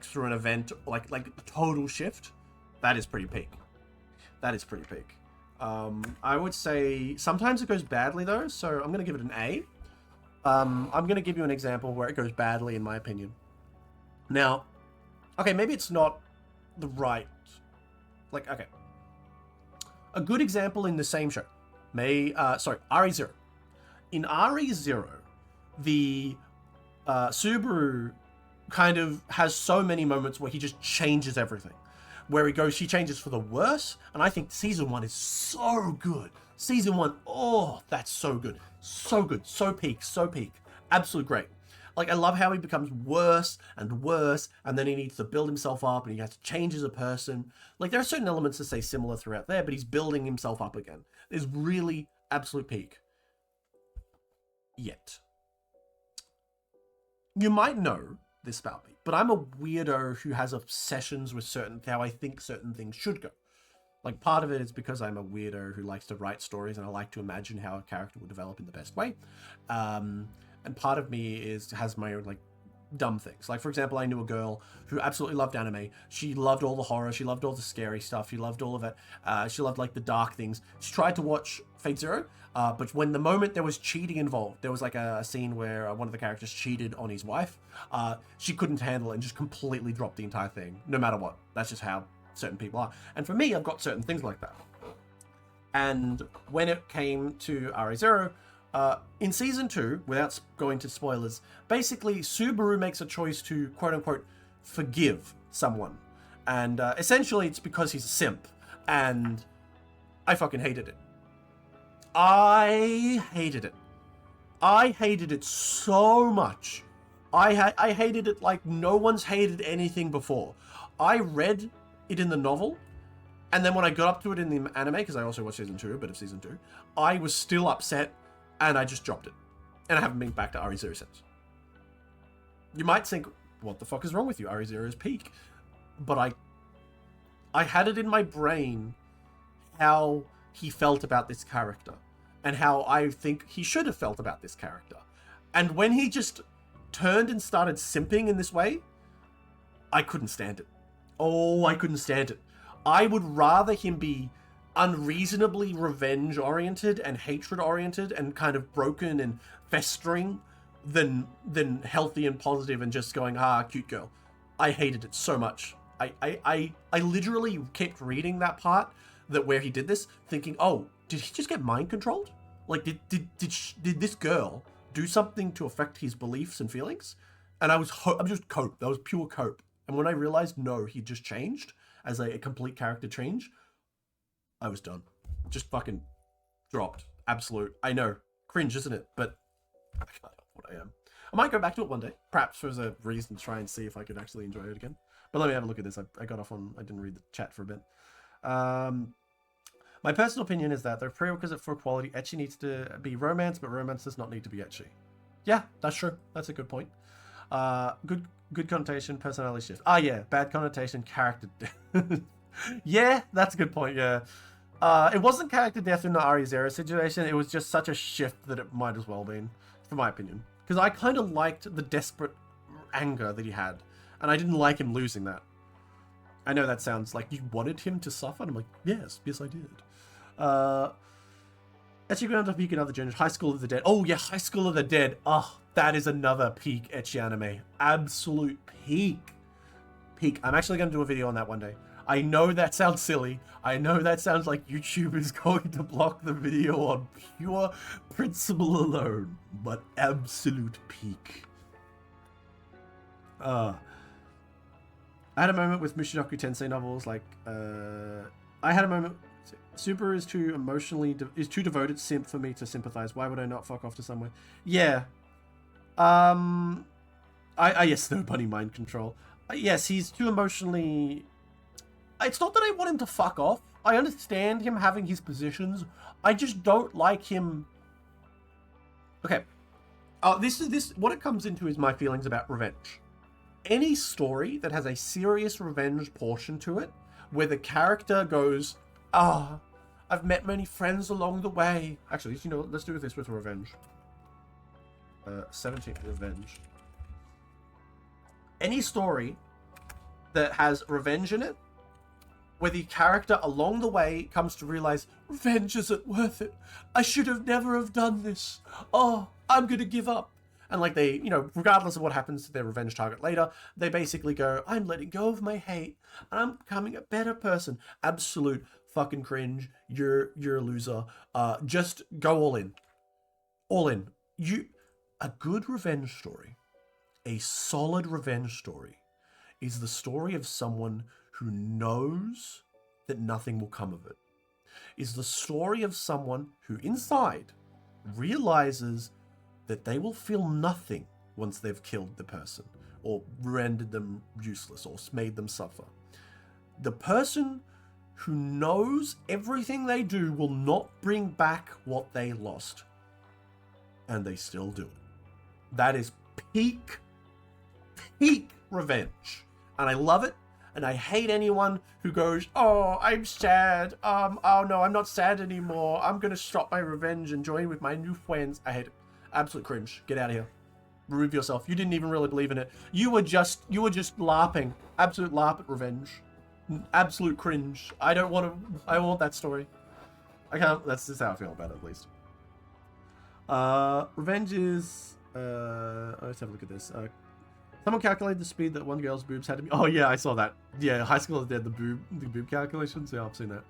through an event, like a total shift. That is pretty peak. I would say sometimes it goes badly though, so I'm gonna give it an A. I'm gonna give you an example where it goes badly in my opinion. Now, okay, maybe it's not the right, okay. A good example in the same show, RE0. In RE0, the Subaru kind of has so many moments where he just changes everything. Where he changes for the worse, and I think Season 1 is so good. Season 1, oh, that's so good. So good, so peak. Absolute great. I love how he becomes worse and worse, and then he needs to build himself up, and he has to change as a person. There are certain elements that stay similar throughout there, but he's building himself up again. It's really absolute peak. Yet. You might know this about me, but I'm a weirdo who has obsessions with how I think certain things should go. Part of it is because I'm a weirdo who likes to write stories and I like to imagine how a character will develop in the best way. And part of me has my own, dumb things. For example, I knew a girl who absolutely loved anime. She loved all the horror. She loved all the scary stuff. She loved all of it. She loved, the dark things. She tried to watch Fate Zero, but when the moment there was cheating involved, there was, a scene where one of the characters cheated on his wife. She couldn't handle it and just completely dropped the entire thing, no matter what. That's just how certain people are. And for me, I've got certain things like that. And when it came to RE0, in Season 2, without going to spoilers, basically Subaru makes a choice to quote-unquote forgive someone. And essentially it's because he's a simp. And I fucking hated it. I hated it so much. I hated it like no one's hated anything before. I read it in the novel, And then when I got up to it in the anime, because I also watched season 2, a bit of season 2, I was still upset, and I just dropped it. And I haven't been back to RE0 since. You might think, what the fuck is wrong with you? RE0 is peak. But I had it in my brain how he felt about this character. And how I think he should have felt about this character. And when he just turned and started simping in this way, I couldn't stand it. Oh, I couldn't stand it. I would rather him be unreasonably revenge-oriented and hatred-oriented and kind of broken and festering than healthy and positive and just going, cute girl. I hated it so much. I literally kept reading that part where he did this, thinking, oh, did he just get mind controlled? Like, did this girl do something to affect his beliefs and feelings? And I'm just cope. That was pure cope. And when I realized, no, he just changed as a complete character change, I was done. Just fucking dropped. Absolute. I know. Cringe, isn't it? But I can't help what I am. I might go back to it one day. Perhaps for a reason to try and see if I could actually enjoy it again. But let me have a look at this. I got off on... I didn't read the chat for a bit. My personal opinion is that the prerequisite for quality ecchi needs to be romance, but romance does not need to be ecchi. Yeah, that's true. That's a good point. Good connotation, personality shift. Yeah, bad connotation, character death. Yeah, that's a good point, yeah. It wasn't character death in the RE0 situation, it was just such a shift that it might as well been, for my opinion. Because I kind of liked the desperate anger that he had, and I didn't like him losing that. I know that sounds like you wanted him to suffer, and I'm like, yes, I did. Ecchi ground to peak in other genres. High School of the Dead. Oh yeah, High School of the Dead. Oh, that is another peak ecchi anime. Absolute peak. Peak. I'm actually going to do a video on that one day. I know that sounds silly. I know that sounds like YouTube is going to block the video on pure principle alone. But absolute peak. I had a moment with Mushoku Tensei novels, like, I had a moment... Super is too devoted simp for me to sympathize. Why would I not fuck off to somewhere? Yeah. Yes, no bunny mind control. Yes, he's too emotionally... It's not that I want him to fuck off. I understand him having his positions. I just don't like him... Okay. What it comes into is my feelings about revenge. Any story that has a serious revenge portion to it, where the character goes... I've met many friends along the way. Actually, you know what? Let's do this with revenge. 17th revenge. Any story that has revenge in it, where the character along the way comes to realize, revenge isn't worth it. I should have never have done this. Oh, I'm gonna give up. And like they, regardless of what happens to their revenge target later, they basically go, I'm letting go of my hate, and I'm becoming a better person. Absolute fucking cringe. You're a loser. Just go all in. All in. A good revenge story, a solid revenge story, is the story of someone who knows that nothing will come of it. Is the story of someone who inside realizes that they will feel nothing once they've killed the person, or rendered them useless, or made them suffer. The person who knows everything they do will not bring back what they lost. And they still do it. That is peak revenge. And I love it. And I hate anyone who goes, oh, I'm sad. Oh no, I'm not sad anymore. I'm going to stop my revenge and join with my new friends. I hate it. Absolute cringe. Get out of here. Remove yourself. You didn't even really believe in it. You were just LARPing. Absolute LARP at revenge. Absolute cringe. I want that story. I can't. That's just how I feel about it, at least. Revenge is... let's have a look at this. Someone calculated the speed that one girl's boobs had to be... Oh, yeah, I saw that. Yeah, High School of the Dead, the boob calculations. Yeah, I've seen that.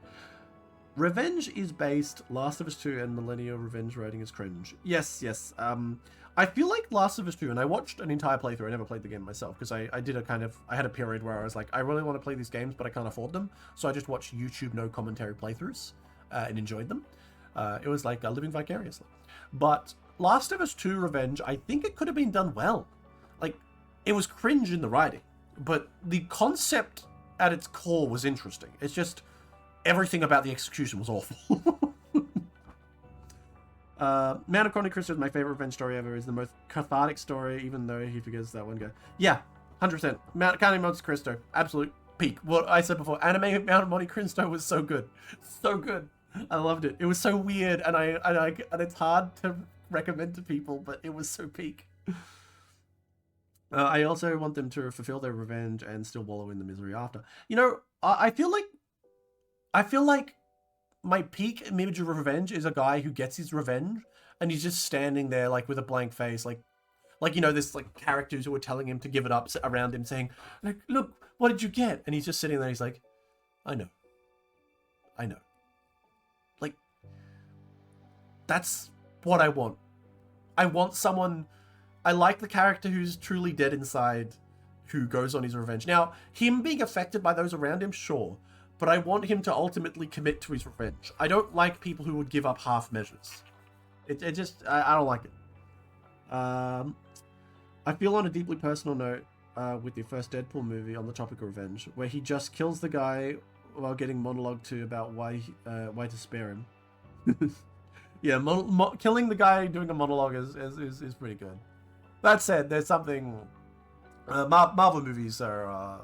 Revenge is based... Last of Us 2 and millennial revenge writing is cringe. Yes. I feel like Last of Us 2, and I watched an entire playthrough. I never played the game myself, because I had a period where I was like, I really want to play these games, but I can't afford them. So I just watched YouTube no commentary playthroughs and enjoyed them. It was like living vicariously. But Last of Us 2 Revenge, I think it could have been done well. Like, it was cringe in the writing, but the concept at its core was interesting. It's just, everything about the execution was awful. Man of Chrono Crystal is my favorite revenge story ever. Is the most cathartic story, even though he forgets that one guy. Yeah, 100%. Counting Monte Cristo, absolute peak. What I said before, anime Mount Monte Cristo was so good, so good. I loved it. It was so weird, and it's hard to recommend to people, but it was so peak. I also want them to fulfill their revenge and still wallow in the misery after. You know, I feel like my peak image of revenge is a guy who gets his revenge and he's just standing there like with a blank face, like you know, this like characters who are telling him to give it up around him, saying like, "Look, what did you get?" And he's just sitting there. He's like, "I know, I know." Like, that's what I want. I want someone. I like the character who's truly dead inside, who goes on his revenge. Now, him being affected by those around him, sure, but I want him to ultimately commit to his revenge. I don't like people who would give up half measures. It just, I don't like it. I feel on a deeply personal note with the first Deadpool movie on the topic of revenge, where he just kills the guy while getting monologue to about why to spare him. Yeah, killing the guy doing a monologue is pretty good. That said, there's something Marvel movies are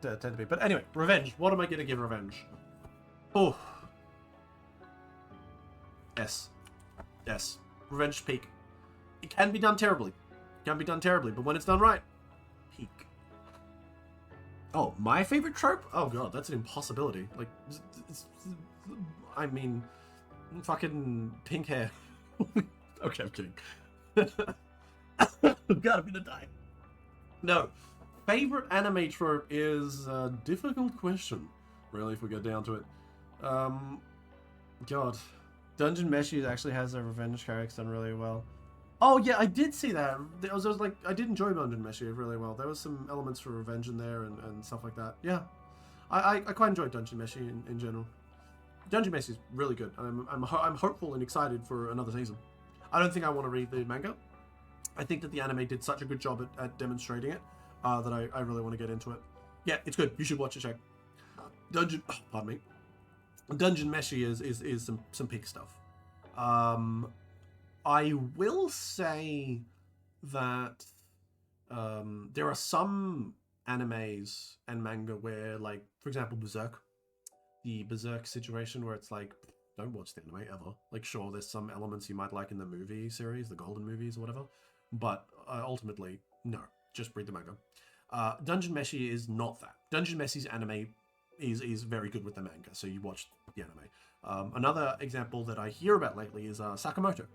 tend to be. But anyway, revenge. What am I gonna give revenge? Oh, yes. Revenge peak. It can be done terribly. But when it's done right, peak. Oh, my favorite trope? Oh god, that's an impossibility. Like, I mean, fucking pink hair. Okay, I'm kidding. Gotta be the time. No. Favorite anime trope is a difficult question, really, if we get down to it. God. Dungeon Meshi actually has a revenge character done really well. Oh, yeah, I did see that. I was like, I did enjoy Dungeon Meshi really well. There was some elements for revenge in there and stuff like that. Yeah. I quite enjoyed Dungeon Meshi in general. Dungeon Meshi is really good. I'm hopeful and excited for another season. I don't think I want to read the manga. I think that the anime did such a good job at demonstrating it that I really want to get into it. Yeah, it's good. You should watch it, check. Dungeon Meshi is some peak stuff. I will say that there are some animes and manga where, like, for example, the Berserk situation where it's like, don't watch the anime ever. Like, sure, there's some elements you might like in the movie series, the Golden movies or whatever, but ultimately, no, just read the manga. Dungeon Meshi is not that. Dungeon Meshi's anime is very good with the manga, so you watch the anime. Another example that I hear about lately is Sakamoto.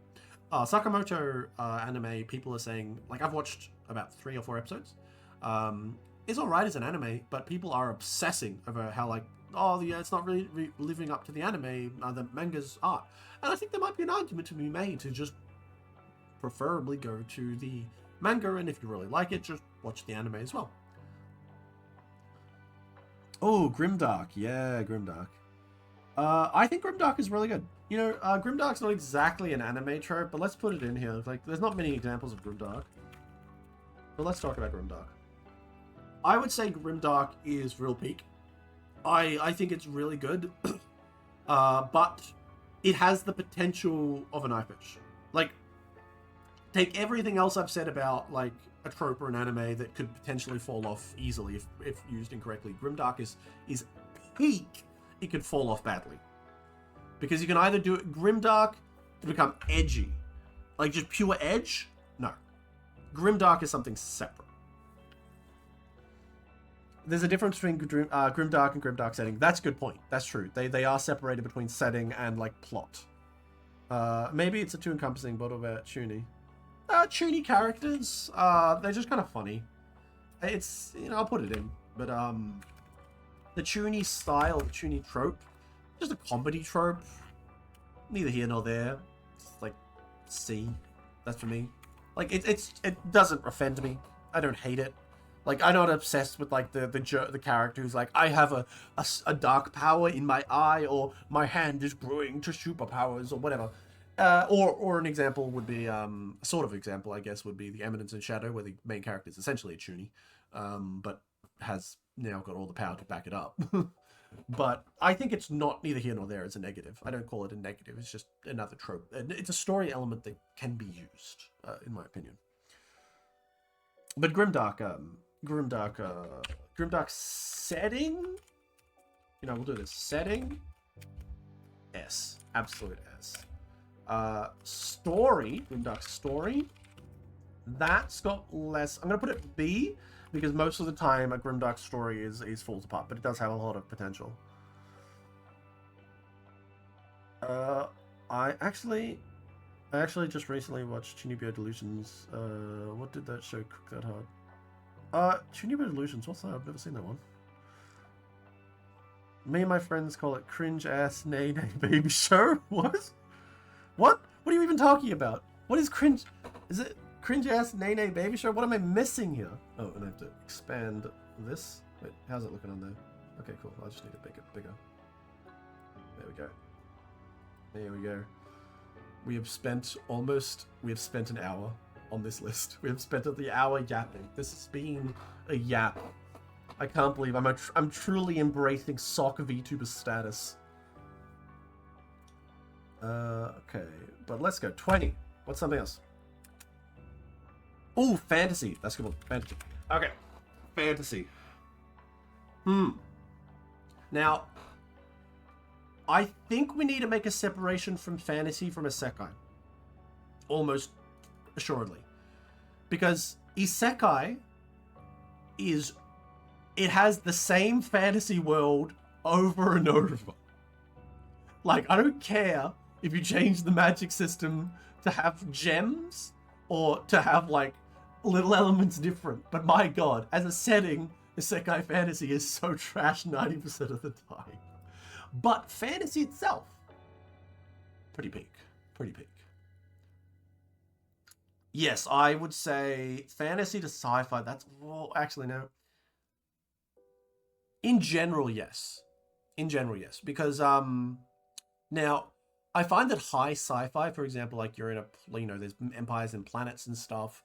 Sakamoto anime, people are saying, like, I've watched about 3 or 4 episodes. It's alright as an anime, but people are obsessing over how, like, oh, yeah, it's not really living up to the anime, the manga's art. And I think there might be an argument to be made to just preferably go to the manga, and if you really like it, just watch the anime as well. Oh, Grimdark. Yeah, Grimdark. I think Grimdark is really good. You know, Grimdark's not exactly an anime trope, but let's put it in here. Like, there's not many examples of Grimdark. But let's talk about Grimdark. I would say Grimdark is real peak. I think it's really good. But it has the potential of an iPitch. Like, take everything else I've said about, like, a trope or an anime that could potentially fall off easily if used incorrectly. Grimdark is peak. It could fall off badly. Because you can either do it Grimdark to become edgy. Like, just pure edge? No. Grimdark is something separate. There's a difference between Grimdark and Grimdark setting. That's a good point. That's true. They are separated between setting and, like, plot. Maybe it's a too encompassing, but what about Chuny? Chuny characters, they're just kind of funny. It's, you know, I'll put it in. But, the Chuny style, the Chuny trope, just a comedy trope. Neither here nor there. It's like, C. That's for me. Like, it doesn't offend me. I don't hate it. Like, I'm not obsessed with, like, the character who's like, I have a dark power in my eye, or my hand is growing to superpowers, or whatever. Or an example would be, a sort of example, I guess, would be the Eminence in Shadow, where the main character is essentially a Chuny, but has now got all the power to back it up. But I think it's not neither here nor there as a negative. I don't call it a negative. It's just another trope. It's a story element that can be used, in my opinion. But Grimdark setting. You know, we'll do this setting. S, absolute S. Story, Grimdark story. That's got less. I'm gonna put it B because most of the time a Grimdark story is falls apart, but it does have a lot of potential. I actually just recently watched Chunibyo Delusions. What did that show cook that hard? Chunibyo Delusions. What's that? I've never seen that one. Me and my friends call it cringe ass nay nay baby show. What? What? What are you even talking about? What is cringe? Is it cringe ass nay nay baby show? What am I missing here? Oh, and I have to expand this. Wait, how's it looking on there? Okay, cool. I just need to make it bigger. There we go. There we go. We have spent an hour on this list. We have spent the hour yapping. This has been a yap. I can't believe I'm truly embracing sock VTuber status. Okay, but let's go 20. What's something else? Oh, fantasy. That's a good one. Fantasy. Okay, fantasy. Now, I think we need to make a separation from fantasy from isekai. Almost assuredly. Because isekai it has the same fantasy world over and over. Like, I don't care if you change the magic system to have gems or to have, like, little elements different. But my god, as a setting, isekai fantasy is so trash 90% of the time. But fantasy itself, pretty peak. Pretty peak. Yes, I would say fantasy to sci-fi, that's... Well, actually, no. In general, yes. In general, yes. Because, now, I find that high sci-fi, for example, like you're in a... You know, there's empires and planets and stuff.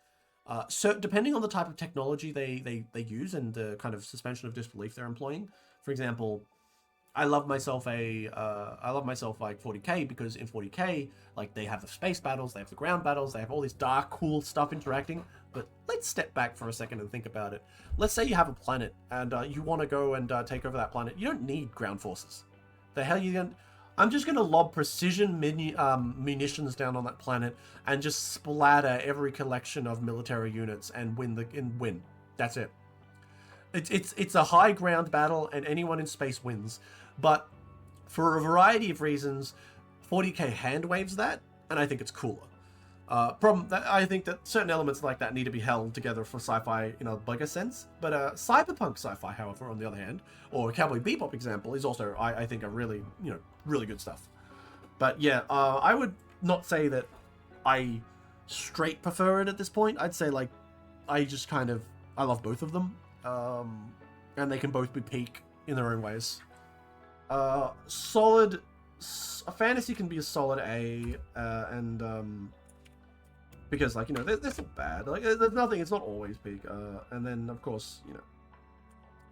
So depending on the type of technology they use and the kind of suspension of disbelief they're employing. For example... I love myself like 40k because in 40k, like they have the space battles, they have the ground battles, they have all this dark, cool stuff interacting. But let's step back for a second and think about it. Let's say you have a planet and you want to go and take over that planet. You don't need ground forces. The hell you going? I'm just going to lob precision munitions down on that planet and just splatter every collection of military units and win. That's it. It's a high ground battle and anyone in space wins. But for a variety of reasons, 40k hand waves that, and I think it's cooler. I think that certain elements like that need to be held together for sci-fi in a bigger sense. But cyberpunk sci-fi, however, on the other hand, or Cowboy Bebop example, is also I think a really really good stuff. But yeah, I would not say that I straight prefer it at this point. I'd say like I love both of them. And they can both be peak in their own ways. A fantasy can be a solid A, because like they're not bad. Like there's nothing. It's not always peak. And then of course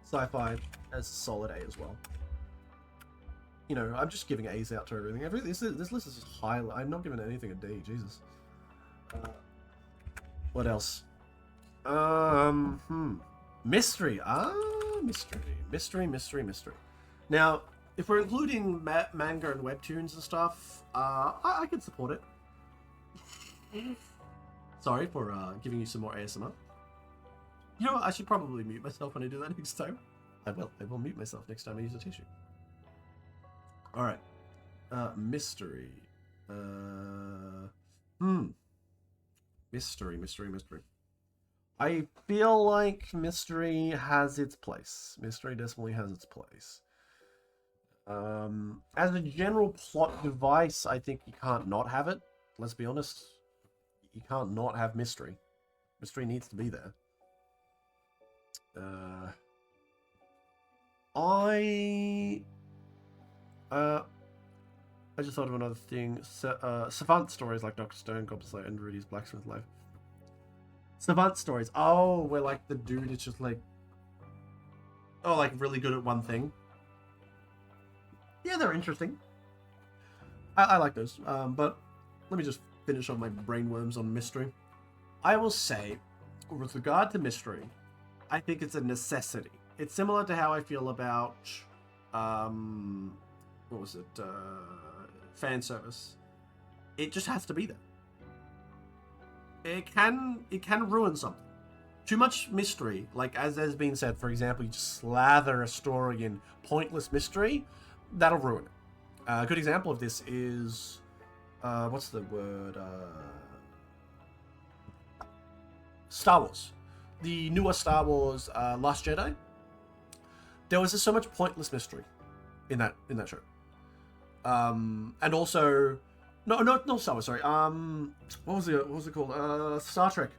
sci-fi as solid A as well. I'm just giving A's out to everything. This list is just high. I'm not giving anything a D. Jesus. What else? Mystery. Mystery. Now, if we're including manga and webtoons and stuff, I can support it. Sorry for giving you some more ASMR. You know what? I should probably mute myself when I do that next time. I will mute myself next time I use a tissue. Alright. Mystery. Mystery. I feel like mystery has its place. Mystery definitely has its place. As a general plot device, I think you can't not have it. Let's be honest. You can't not have mystery. Mystery needs to be there. I just thought of another thing. Savant stories like Dr. Stone, Goblin Slayer, and Rudy's Blacksmith Life. Savant stories. Oh, where like the dude is just like, like really good at one thing. Yeah, they're interesting. I like those. But let me just finish on my brainworms on mystery. I will say, with regard to mystery, I think it's a necessity. It's similar to how I feel about, what was it? Fan service. It just has to be there. It can ruin something. Too much mystery, like as has been said, for example, you just slather a story in pointless mystery, that'll ruin it. A good example of this is, what's the word? Star Wars. The newer Star Wars, Last Jedi. There was just so much pointless mystery in that show. And also, no Star Wars. Sorry. What was it called? Star Trek.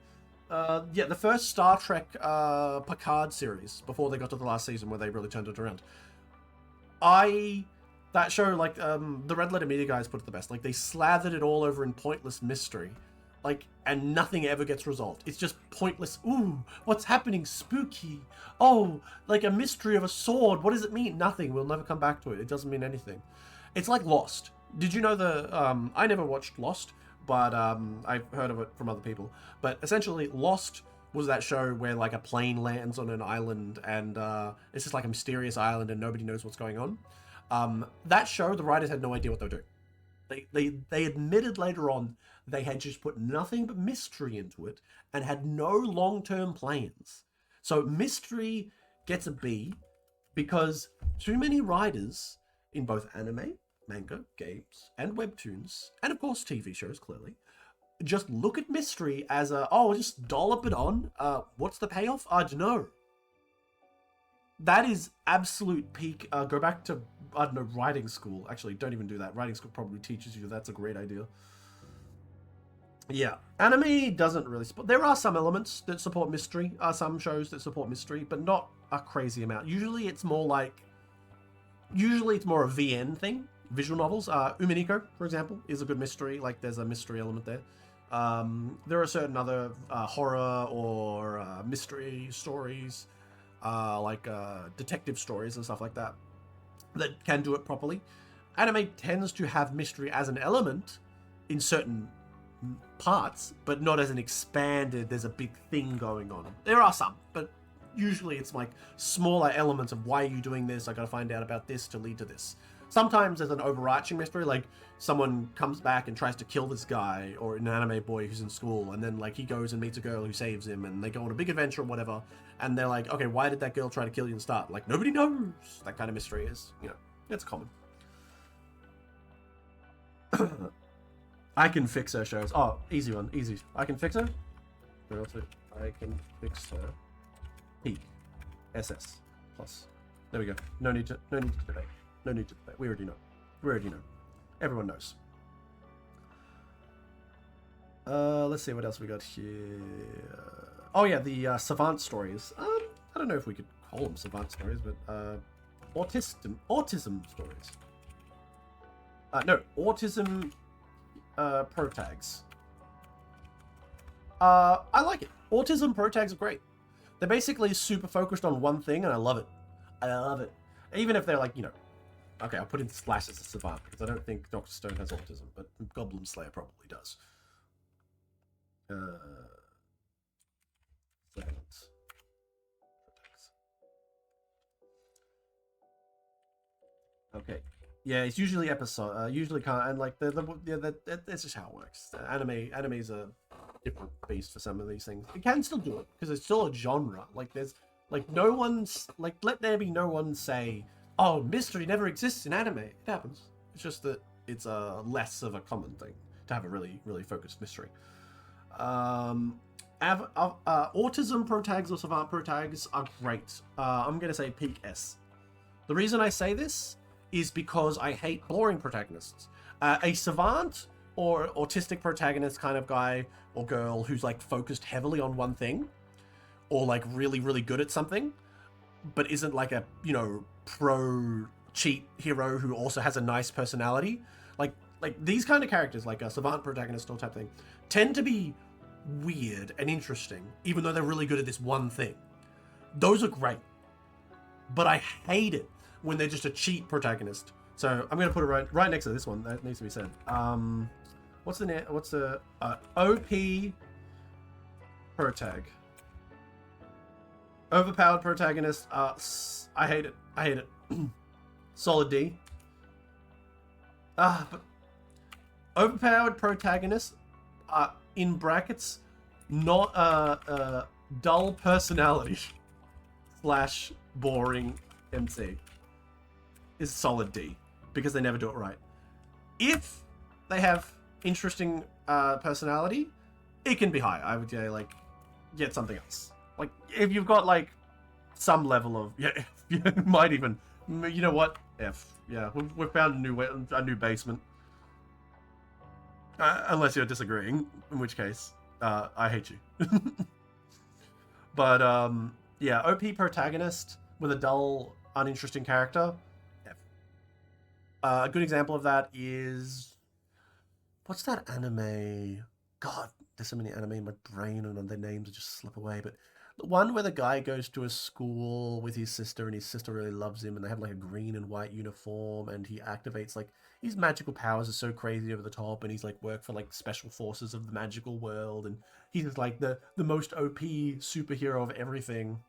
Yeah, the first Star Trek Picard series before they got to the last season where they really turned it around. That show, like, the Red Letter Media guys put it the best. Like, they slathered it all over in pointless mystery. Like, and nothing ever gets resolved. It's just pointless. Ooh, what's happening? Spooky. Oh, like a mystery of a sword. What does it mean? Nothing. We'll never come back to it. It doesn't mean anything. It's like Lost. Did you know I never watched Lost, but I've heard of it from other people. But essentially, Lost was that show where, like, a plane lands on an island and it's just like a mysterious island and nobody knows what's going on. That show, the writers had no idea what they were doing. They admitted later on they had just put nothing but mystery into it and had no long-term plans. So mystery gets a B because too many writers in both anime, manga, games, and webtoons, and of course TV shows, clearly, just look at mystery as just dollop it on. What's the payoff? I don't know. That is absolute peak. Go back to, I don't know, writing school. Actually, don't even do that. Writing school probably teaches you that's a great idea. Yeah, anime doesn't really support. There are some elements that support mystery. Some shows that support mystery, but not a crazy amount. Usually it's more a VN thing. Visual novels. Umineko, for example, is a good mystery. Like, there's a mystery element there. There are certain other horror or mystery stories, like detective stories and stuff like that can do it properly. Anime tends to have mystery as an element in certain parts, but not as an expanded, there's a big thing going on. There are some, but usually it's like smaller elements of why are you doing this? I gotta find out about this to lead to this. Sometimes there's an overarching mystery, like someone comes back and tries to kill this guy, or an anime boy who's in school, and then like he goes and meets a girl who saves him, and they go on a big adventure or whatever, and they're like, okay, why did that girl try to kill you in the start? Like, nobody knows. That kind of mystery is, it's common. I can fix her shows. Oh, easy one, easy. I can fix her. I can fix her. P. SS. Plus. There we go. No need to debate. No need to debate. We already know. Everyone knows. Let's see what else we got here. Oh yeah, the savant stories. I don't know if we could call them savant stories, but autism stories. No, autism protags. I like it. Autism protags are great. They're basically super focused on one thing, and I love it. Even if they're like, okay, I'll put in slashes as savant because I don't think Dr. Stone has autism, but Goblin Slayer probably does. Savants. Okay. Yeah, it's usually episode. Usually can't, and like that's just how it works. Anime's a different beast for some of these things. It can still do it because it's still a genre. Like there's like no one's like let there be no one say, oh, mystery never exists in anime. It happens. It's just that it's less of a common thing to have a really focused mystery. Autism protags or savant protags are great. I'm gonna say peak S. The reason I say this is because I hate boring protagonists. A savant or autistic protagonist kind of guy or girl who's like focused heavily on one thing, or like really good at something, but isn't like a pro cheat hero who also has a nice personality. Like these kind of characters, like a savant protagonist or type thing, tend to be weird and interesting, even though they're really good at this one thing. Those are great, but I hate it when they're just a cheat protagonist. So I'm gonna put it right next to this one. That needs to be said. What's the OP protag? Overpowered protagonist. I hate it. I hate it. Solid D. But overpowered protagonist. In brackets, not dull personality / boring MC is solid D because they never do it right. If they have interesting personality, it can be high. I would say like get something else. Like if you've got like some level of you might even, you know what, F. Yeah, we've found a new basement. Unless you're disagreeing, in which case I hate you. But yeah, OP protagonist with a dull, uninteresting character. F. A good example of that is what's that anime? God, there's so many anime in my brain and their names just slip away. But the one where the guy goes to a school with his sister and his sister really loves him and they have like a green and white uniform and he activates like his magical powers are so crazy over the top and he's like work for like special forces of the magical world and he's like the most OP superhero of everything.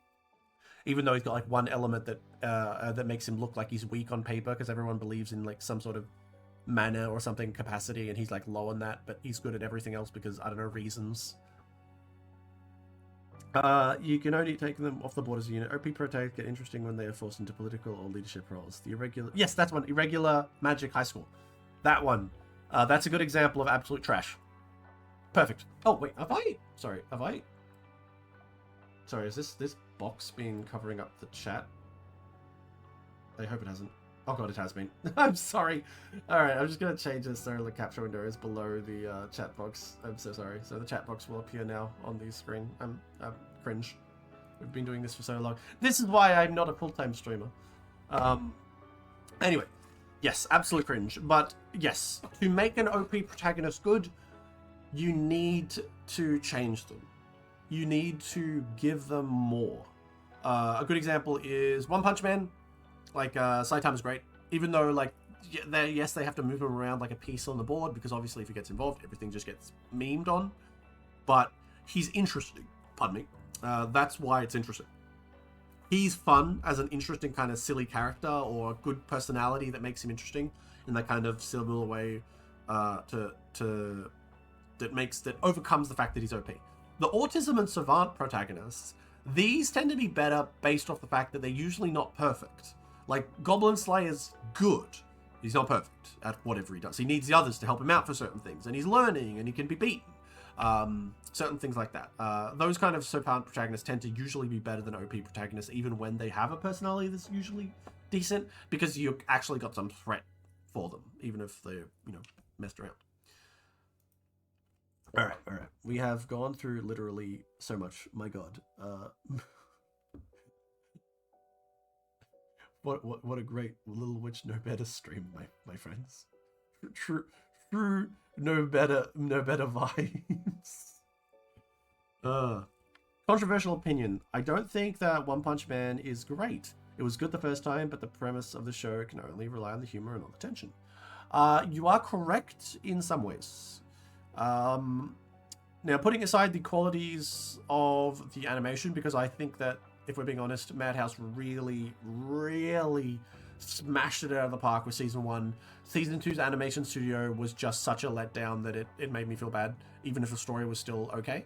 Even though he's got like one element that makes him look like he's weak on paper because everyone believes in like some sort of mana or something capacity and he's like low on that, but he's good at everything else because I don't know reasons. You can only take them off the board as a unit. OP protagonists get interesting when they are forced into political or leadership roles. The irregular... Yes, that's one. Irregular Magic High School. That one. That's a good example of absolute trash. Perfect. Oh, wait. Have I... Sorry, have I... Sorry, is this box been covering up the chat? I hope it hasn't. Oh god, it has been. I'm sorry. Alright, I'm just going to change this so the capture window is below the chat box. I'm so sorry. So the chat box will appear now on the screen. I'm cringe. We've been doing this for so long. This is why I'm not a full-time streamer. Anyway. Yes, absolute cringe. But yes, to make an OP protagonist good, you need to change them. You need to give them more. A good example is One Punch Man. Like, Saitama's great. Even though, like, yes, they have to move him around like a piece on the board, because obviously if he gets involved, everything just gets memed on. But he's interesting. Pardon me. That's why it's interesting. He's fun as an interesting kind of silly character, or a good personality that makes him interesting in that kind of similar way that overcomes the fact that he's OP. The Autism and Savant protagonists, these tend to be better based off the fact that they're usually not perfect. Like, Goblin Slayer's good. He's not perfect at whatever he does. He needs the others to help him out for certain things, and he's learning, and he can be beaten. Certain things like that. Those kind of Savant protagonists tend to usually be better than OP protagonists, even when they have a personality that's usually decent, because you actually got some threat for them, even if they're, messed around. Alright. We have gone through literally so much. My god. What a great Little Witch Nobeta stream, my friends. True Nobeta vibes. Controversial opinion. I don't think that One Punch Man is great. It was good the first time, but the premise of the show can only rely on the humor and not the tension. You are correct in some ways. Now, putting aside the qualities of the animation, because I think that, if we're being honest, Madhouse really, really smashed it out of the park with Season 1. Season 2's animation studio was just such a letdown that it made me feel bad, even if the story was still okay.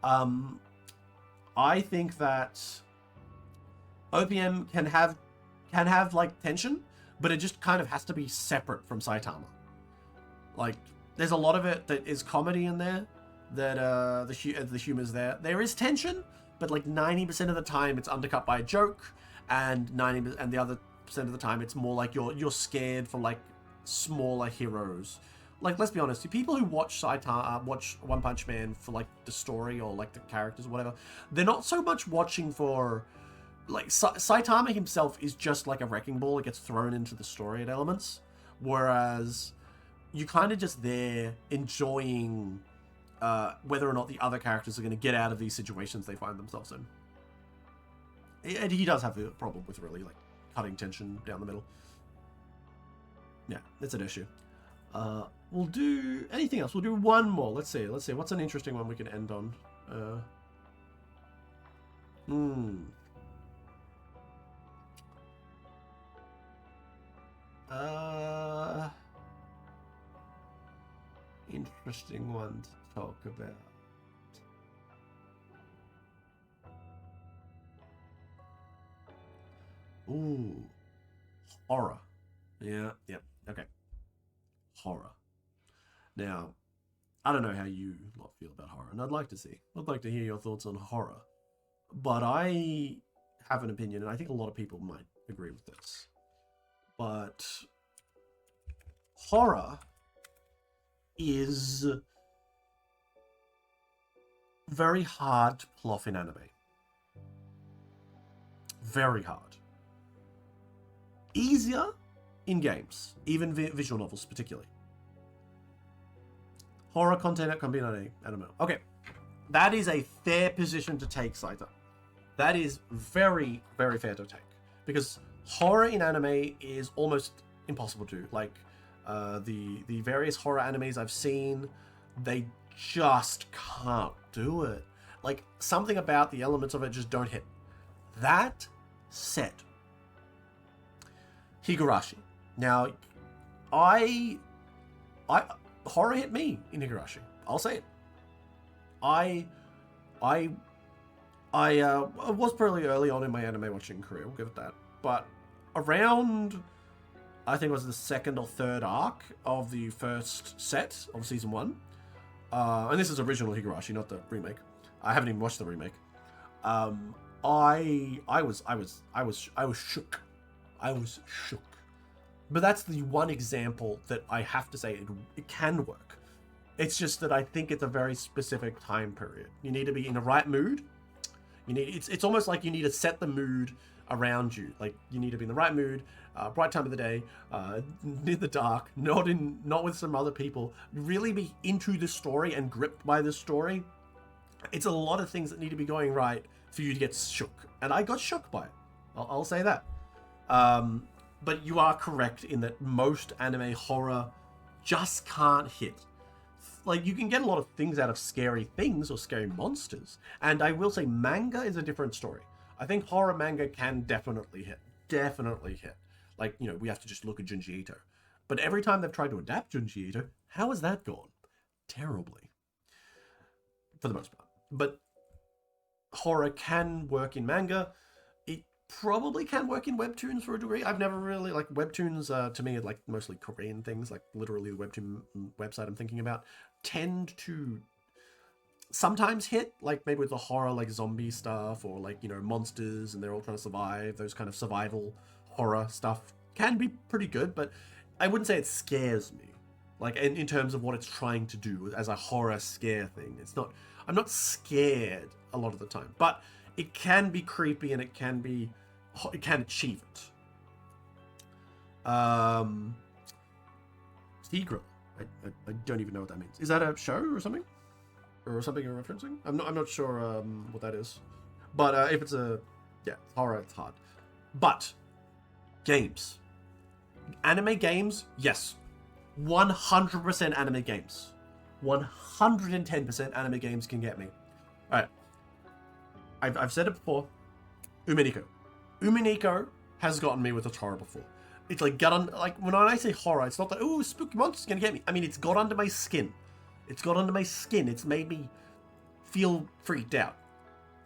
I think that OPM can have like tension, but it just kind of has to be separate from Saitama. Like, there's a lot of it that is comedy in there, that the humor's there. There is tension, but like 90% of the time it's undercut by a joke, and the other percent of the time it's more like you're scared for like smaller heroes. Like, let's be honest, the people who watch watch One Punch Man for like the story or like the characters or whatever, they're not so much watching for like Saitama himself is just like a wrecking ball that gets thrown into the story at elements, whereas you kind of just there enjoying whether or not the other characters are going to get out of these situations they find themselves in. And he does have a problem with really like cutting tension down the middle. Yeah, it's an issue. We'll do anything else. We'll do one more. Let's see. What's an interesting one we can end on? Hmm. Interesting one to talk about. Ooh. Horror. Yeah, okay. Horror. Now, I don't know how you lot feel about horror, and I'd like to hear your thoughts on horror. But I have an opinion, and I think a lot of people might agree with this. But horror is very hard to pull off in anime. Very hard. Easier in games, even visual novels particularly. Horror content that can be in anime. Okay, that is a fair position to take, Saito. That is very, very fair to take. Because horror in anime is almost impossible to do. Like, the various horror animes I've seen, they just can't do it. Like, something about the elements of it just don't hit. That said, Higurashi. Now, horror hit me in Higurashi. I'll say it. I was pretty early on in my anime watching career, we'll give it that. But around, I think it was the second or third arc of the first set of season 1. And this is original Higurashi, not the remake. I haven't even watched the remake. I was shook. I was shook. But that's the one example that I have to say it can work. It's just that I think it's a very specific time period. You need to be in the right mood. It's almost like you need to set the mood around you. Like, you need to be in the right mood, bright time of the day, near the dark, not with some other people. Really be into the story and gripped by the story. It's a lot of things that need to be going right for you to get shook. And I got shook by it. I'll say that. But you are correct in that most anime horror just can't hit. Like, you can get a lot of things out of scary things or scary monsters. And I will say manga is a different story. I think horror manga can definitely hit. Definitely hit. Like, we have to just look at Junji Ito. But every time they've tried to adapt Junji Ito, how has that gone? Terribly. For the most part. But horror can work in manga. It probably can work in webtoons for a degree. I've never really, like, webtoons, to me, are like mostly Korean things, like literally the webtoon website I'm thinking about, tend to sometimes hit, like maybe with the horror, like zombie stuff, or like, monsters and they're all trying to survive. Those kind of survival horror stuff can be pretty good, but I wouldn't say it scares me. Like, in terms of what it's trying to do as a horror scare thing. I'm not scared a lot of the time, but it can be creepy and it can achieve it. Tigra. I don't even know what that means. Is that a show or something? Or something you're referencing? I'm not sure what that is. But if it's horror, it's hard. But games. Anime games, yes. 100% anime games. 110% anime games can get me. Alright. I've said it before. Umineko. Umineko has gotten me with its horror before. It's like when I say horror, it's not that, ooh, spooky monster's gonna get me. I mean, it's got under my skin. It's made me feel freaked out.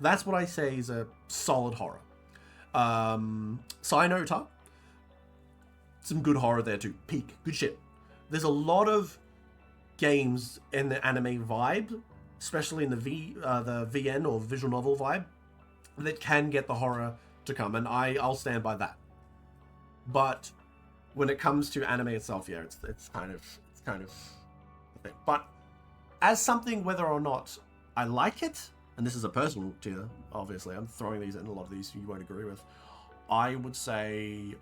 That's what I say is a solid horror. Sainota. Some good horror there too. Peak. Good shit. There's a lot of games in the anime vibe, especially in the VN or visual novel vibe, that can get the horror to come, and I'll stand by that. But when it comes to anime itself, yeah, it's kind of a thing. But as something, whether or not I like it, and this is a personal tier, obviously, I'm throwing these in, a lot of these you won't agree with, I would say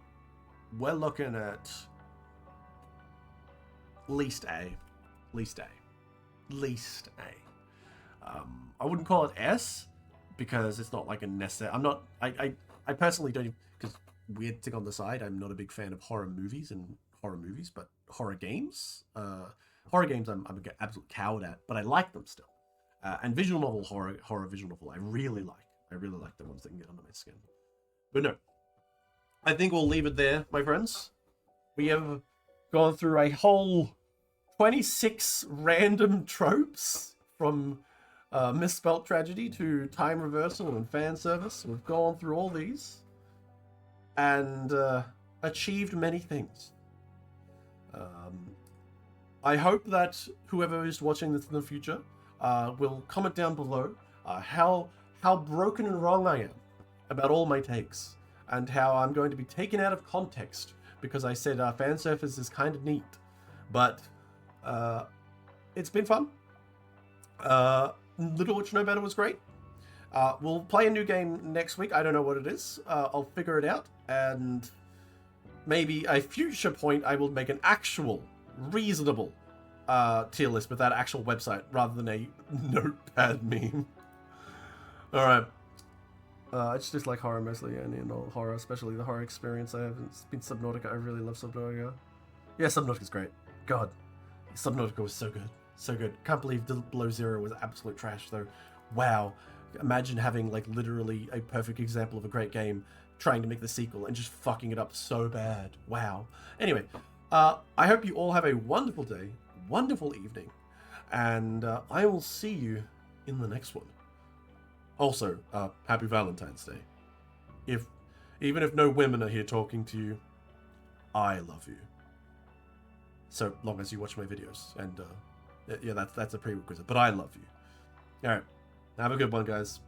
we're looking at least A. I wouldn't call it S, because it's not like a necessary. I personally don't, because weird thing on the side, I'm not a big fan of horror movies and horror movies, but horror games. Horror games, I'm an absolute coward at, but I like them still. And visual novel horror visual novel, I really like. I really like the ones that can get under my skin. But no, I think we'll leave it there, my friends. We have gone through a whole 26 random tropes from misspelt tragedy to time reversal and fan service. We've gone through all these and achieved many things. I hope that whoever is watching this in the future will comment down below how broken and wrong I am about all my takes, and how I'm going to be taken out of context because I said fan surface is kind of neat. But it's been fun. Little Witch Nobeta was great. We'll play a new game next week. I don't know what it is. I'll figure it out, and maybe a future point I will make an actual reasonable tier list with that actual website rather than a notepad meme. Alright. I just dislike horror mostly, and horror, especially the horror experience I have. It's been Subnautica. I really love Subnautica. Yeah, Subnautica's great. God, Subnautica was so good. So good. Can't believe Below Zero was absolute trash, though. Wow. Imagine having, like, literally a perfect example of a great game trying to make the sequel and just fucking it up so bad. Wow. Anyway, I hope you all have a wonderful day, wonderful evening, and I will see you in the next one. Also, happy Valentine's Day. Even if no women are here talking to you, I love you. So long as you watch my videos, and yeah, that's a prerequisite. But I love you. All right, have a good one, guys.